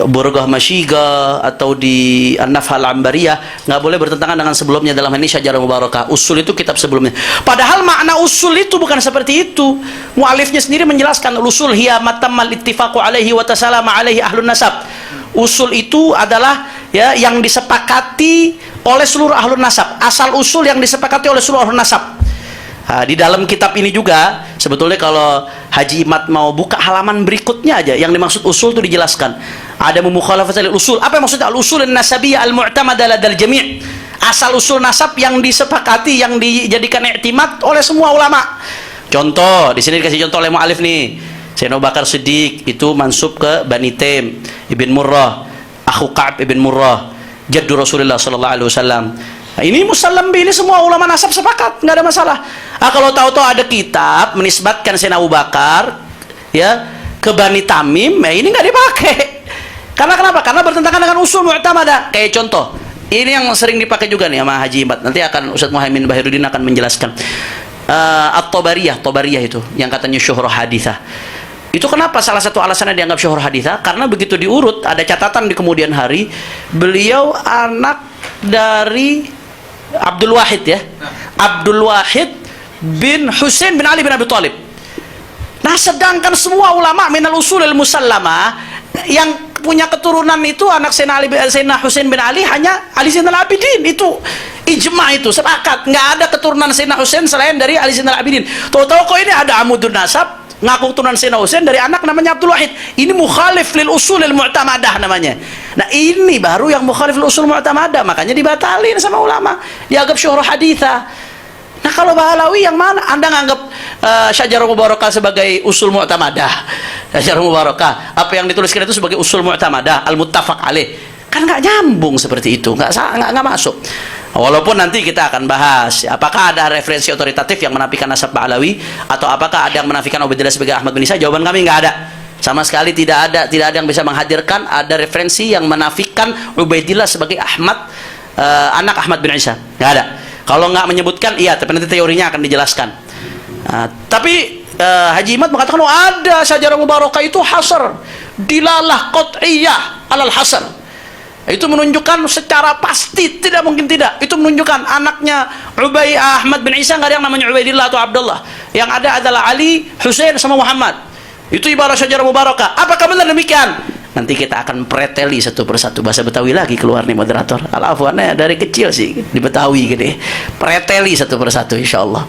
A: Burghah Masyiga atau di An-Nafhal Ambariyah nggak boleh bertentangan dengan sebelumnya. Dalam ini Syajarah Mubarakah, usul itu kitab sebelumnya. Padahal makna usul itu bukan seperti itu. Mu'alifnya sendiri menjelaskan, usul hiya matammal ittifaqu alaihi wa tasalama alaihi ahlun nasab. Usul itu adalah ya yang disepakati oleh seluruh ahlun nasab. Asal usul yang disepakati oleh seluruh ahlun nasab. Nah, di dalam kitab ini juga sebetulnya kalau Haji Imad mau buka halaman berikutnya aja, yang dimaksud usul itu dijelaskan. Ada mukhalafat usul. Apa yang maksudnya? Al-usul an-nasabiyyah al-mu'tamadah ladal jami'. Asal usul nasab yang disepakati, yang dijadikan i'timad oleh semua ulama. Contoh, di sini dikasih contoh oleh mu'alif nih. Sayyidina Abu Bakar Siddiq itu mansub ke Bani Taim ibn Murrah, akhu Ka'ab ibn Murrah, jaddu Rasulullah sallallahu alaihi wasallam. Nah, ini musallam ini semua ulama nasab sepakat, nggak ada masalah. Kalau tahu-tahu ada kitab menisbatkan Sayyidina Abu Bakar ya ke Bani Tamim, ya ini nggak dipakai. Karena kenapa? Karena bertentangan dengan usul mu'tamadah. Kayak contoh, ini yang sering dipakai juga nih sama Haji Imad. Nanti akan Ustaz Muhaimin Bahiruddin akan menjelaskan. At-Tabariyah itu yang katanya syuhrah hadithah. Itu kenapa salah satu alasannya dianggap syuhrah hadithah? Karena begitu diurut, ada catatan di kemudian hari, beliau anak dari Abdul Wahid ya, Abdul Wahid bin Husain bin Ali bin Abi Thalib. Nah, sedangkan semua ulama minal usulil musallamah yang punya keturunan itu anak Sayyidina Husain bin Ali hanya Ali Zainal Abidin. Itu ijma, itu sepakat, nggak ada keturunan Sayyidina Husain selain dari Ali Zainal Abidin. Tahu-tahu kok ini ada amudun nasab ngaku keturunan Sayyidina Husain dari anak namanya Abdul Wahid. Ini mukhalif lil usulil mu'tamadah namanya. Nah, ini baru yang mukhalif lil usul mu'tamadah, makanya dibatalin sama ulama, dianggap syuhrah hadithah. Nah, kalau Ba'alawi yang mana? Anda nganggap Syajarah Mubarakah sebagai usul mu'tamadah. Syajarah Mubarakah, apa yang dituliskan itu sebagai usul mu'tamadah, al-muttafaq alaih. Kan nggak nyambung seperti itu, nggak masuk. Walaupun nanti kita akan bahas apakah ada referensi otoritatif yang menafikan nasab Ba'alawi, atau apakah ada yang menafikan Ubaidillah sebagai Ahmad bin Isa. Jawaban kami nggak ada. Sama sekali tidak ada yang bisa menghadirkan ada referensi yang menafikan Ubaidillah sebagai Ahmad, anak Ahmad bin Isa. Nggak ada. Kalau nggak menyebutkan, iya, tapi nanti teorinya akan dijelaskan. Tapi Haji Imad mengatakan, oh, ada Syajarah Mubarakah itu hasar, dilalah qat'iyah alal hasar. Itu menunjukkan secara pasti, tidak mungkin tidak. Itu menunjukkan anaknya Ahmad bin Isa nggak ada yang namanya Ubaidillah atau Abdullah. Yang ada adalah Ali, Husain sama Muhammad. Itu ibarat Syajarah Mubarakah. Apakah benar demikian? Nanti kita akan preteli satu persatu. Bahasa Betawi lagi keluar nih moderator. Al-afwannya dari kecil sih di Betawi gini. Preteli satu persatu insyaallah.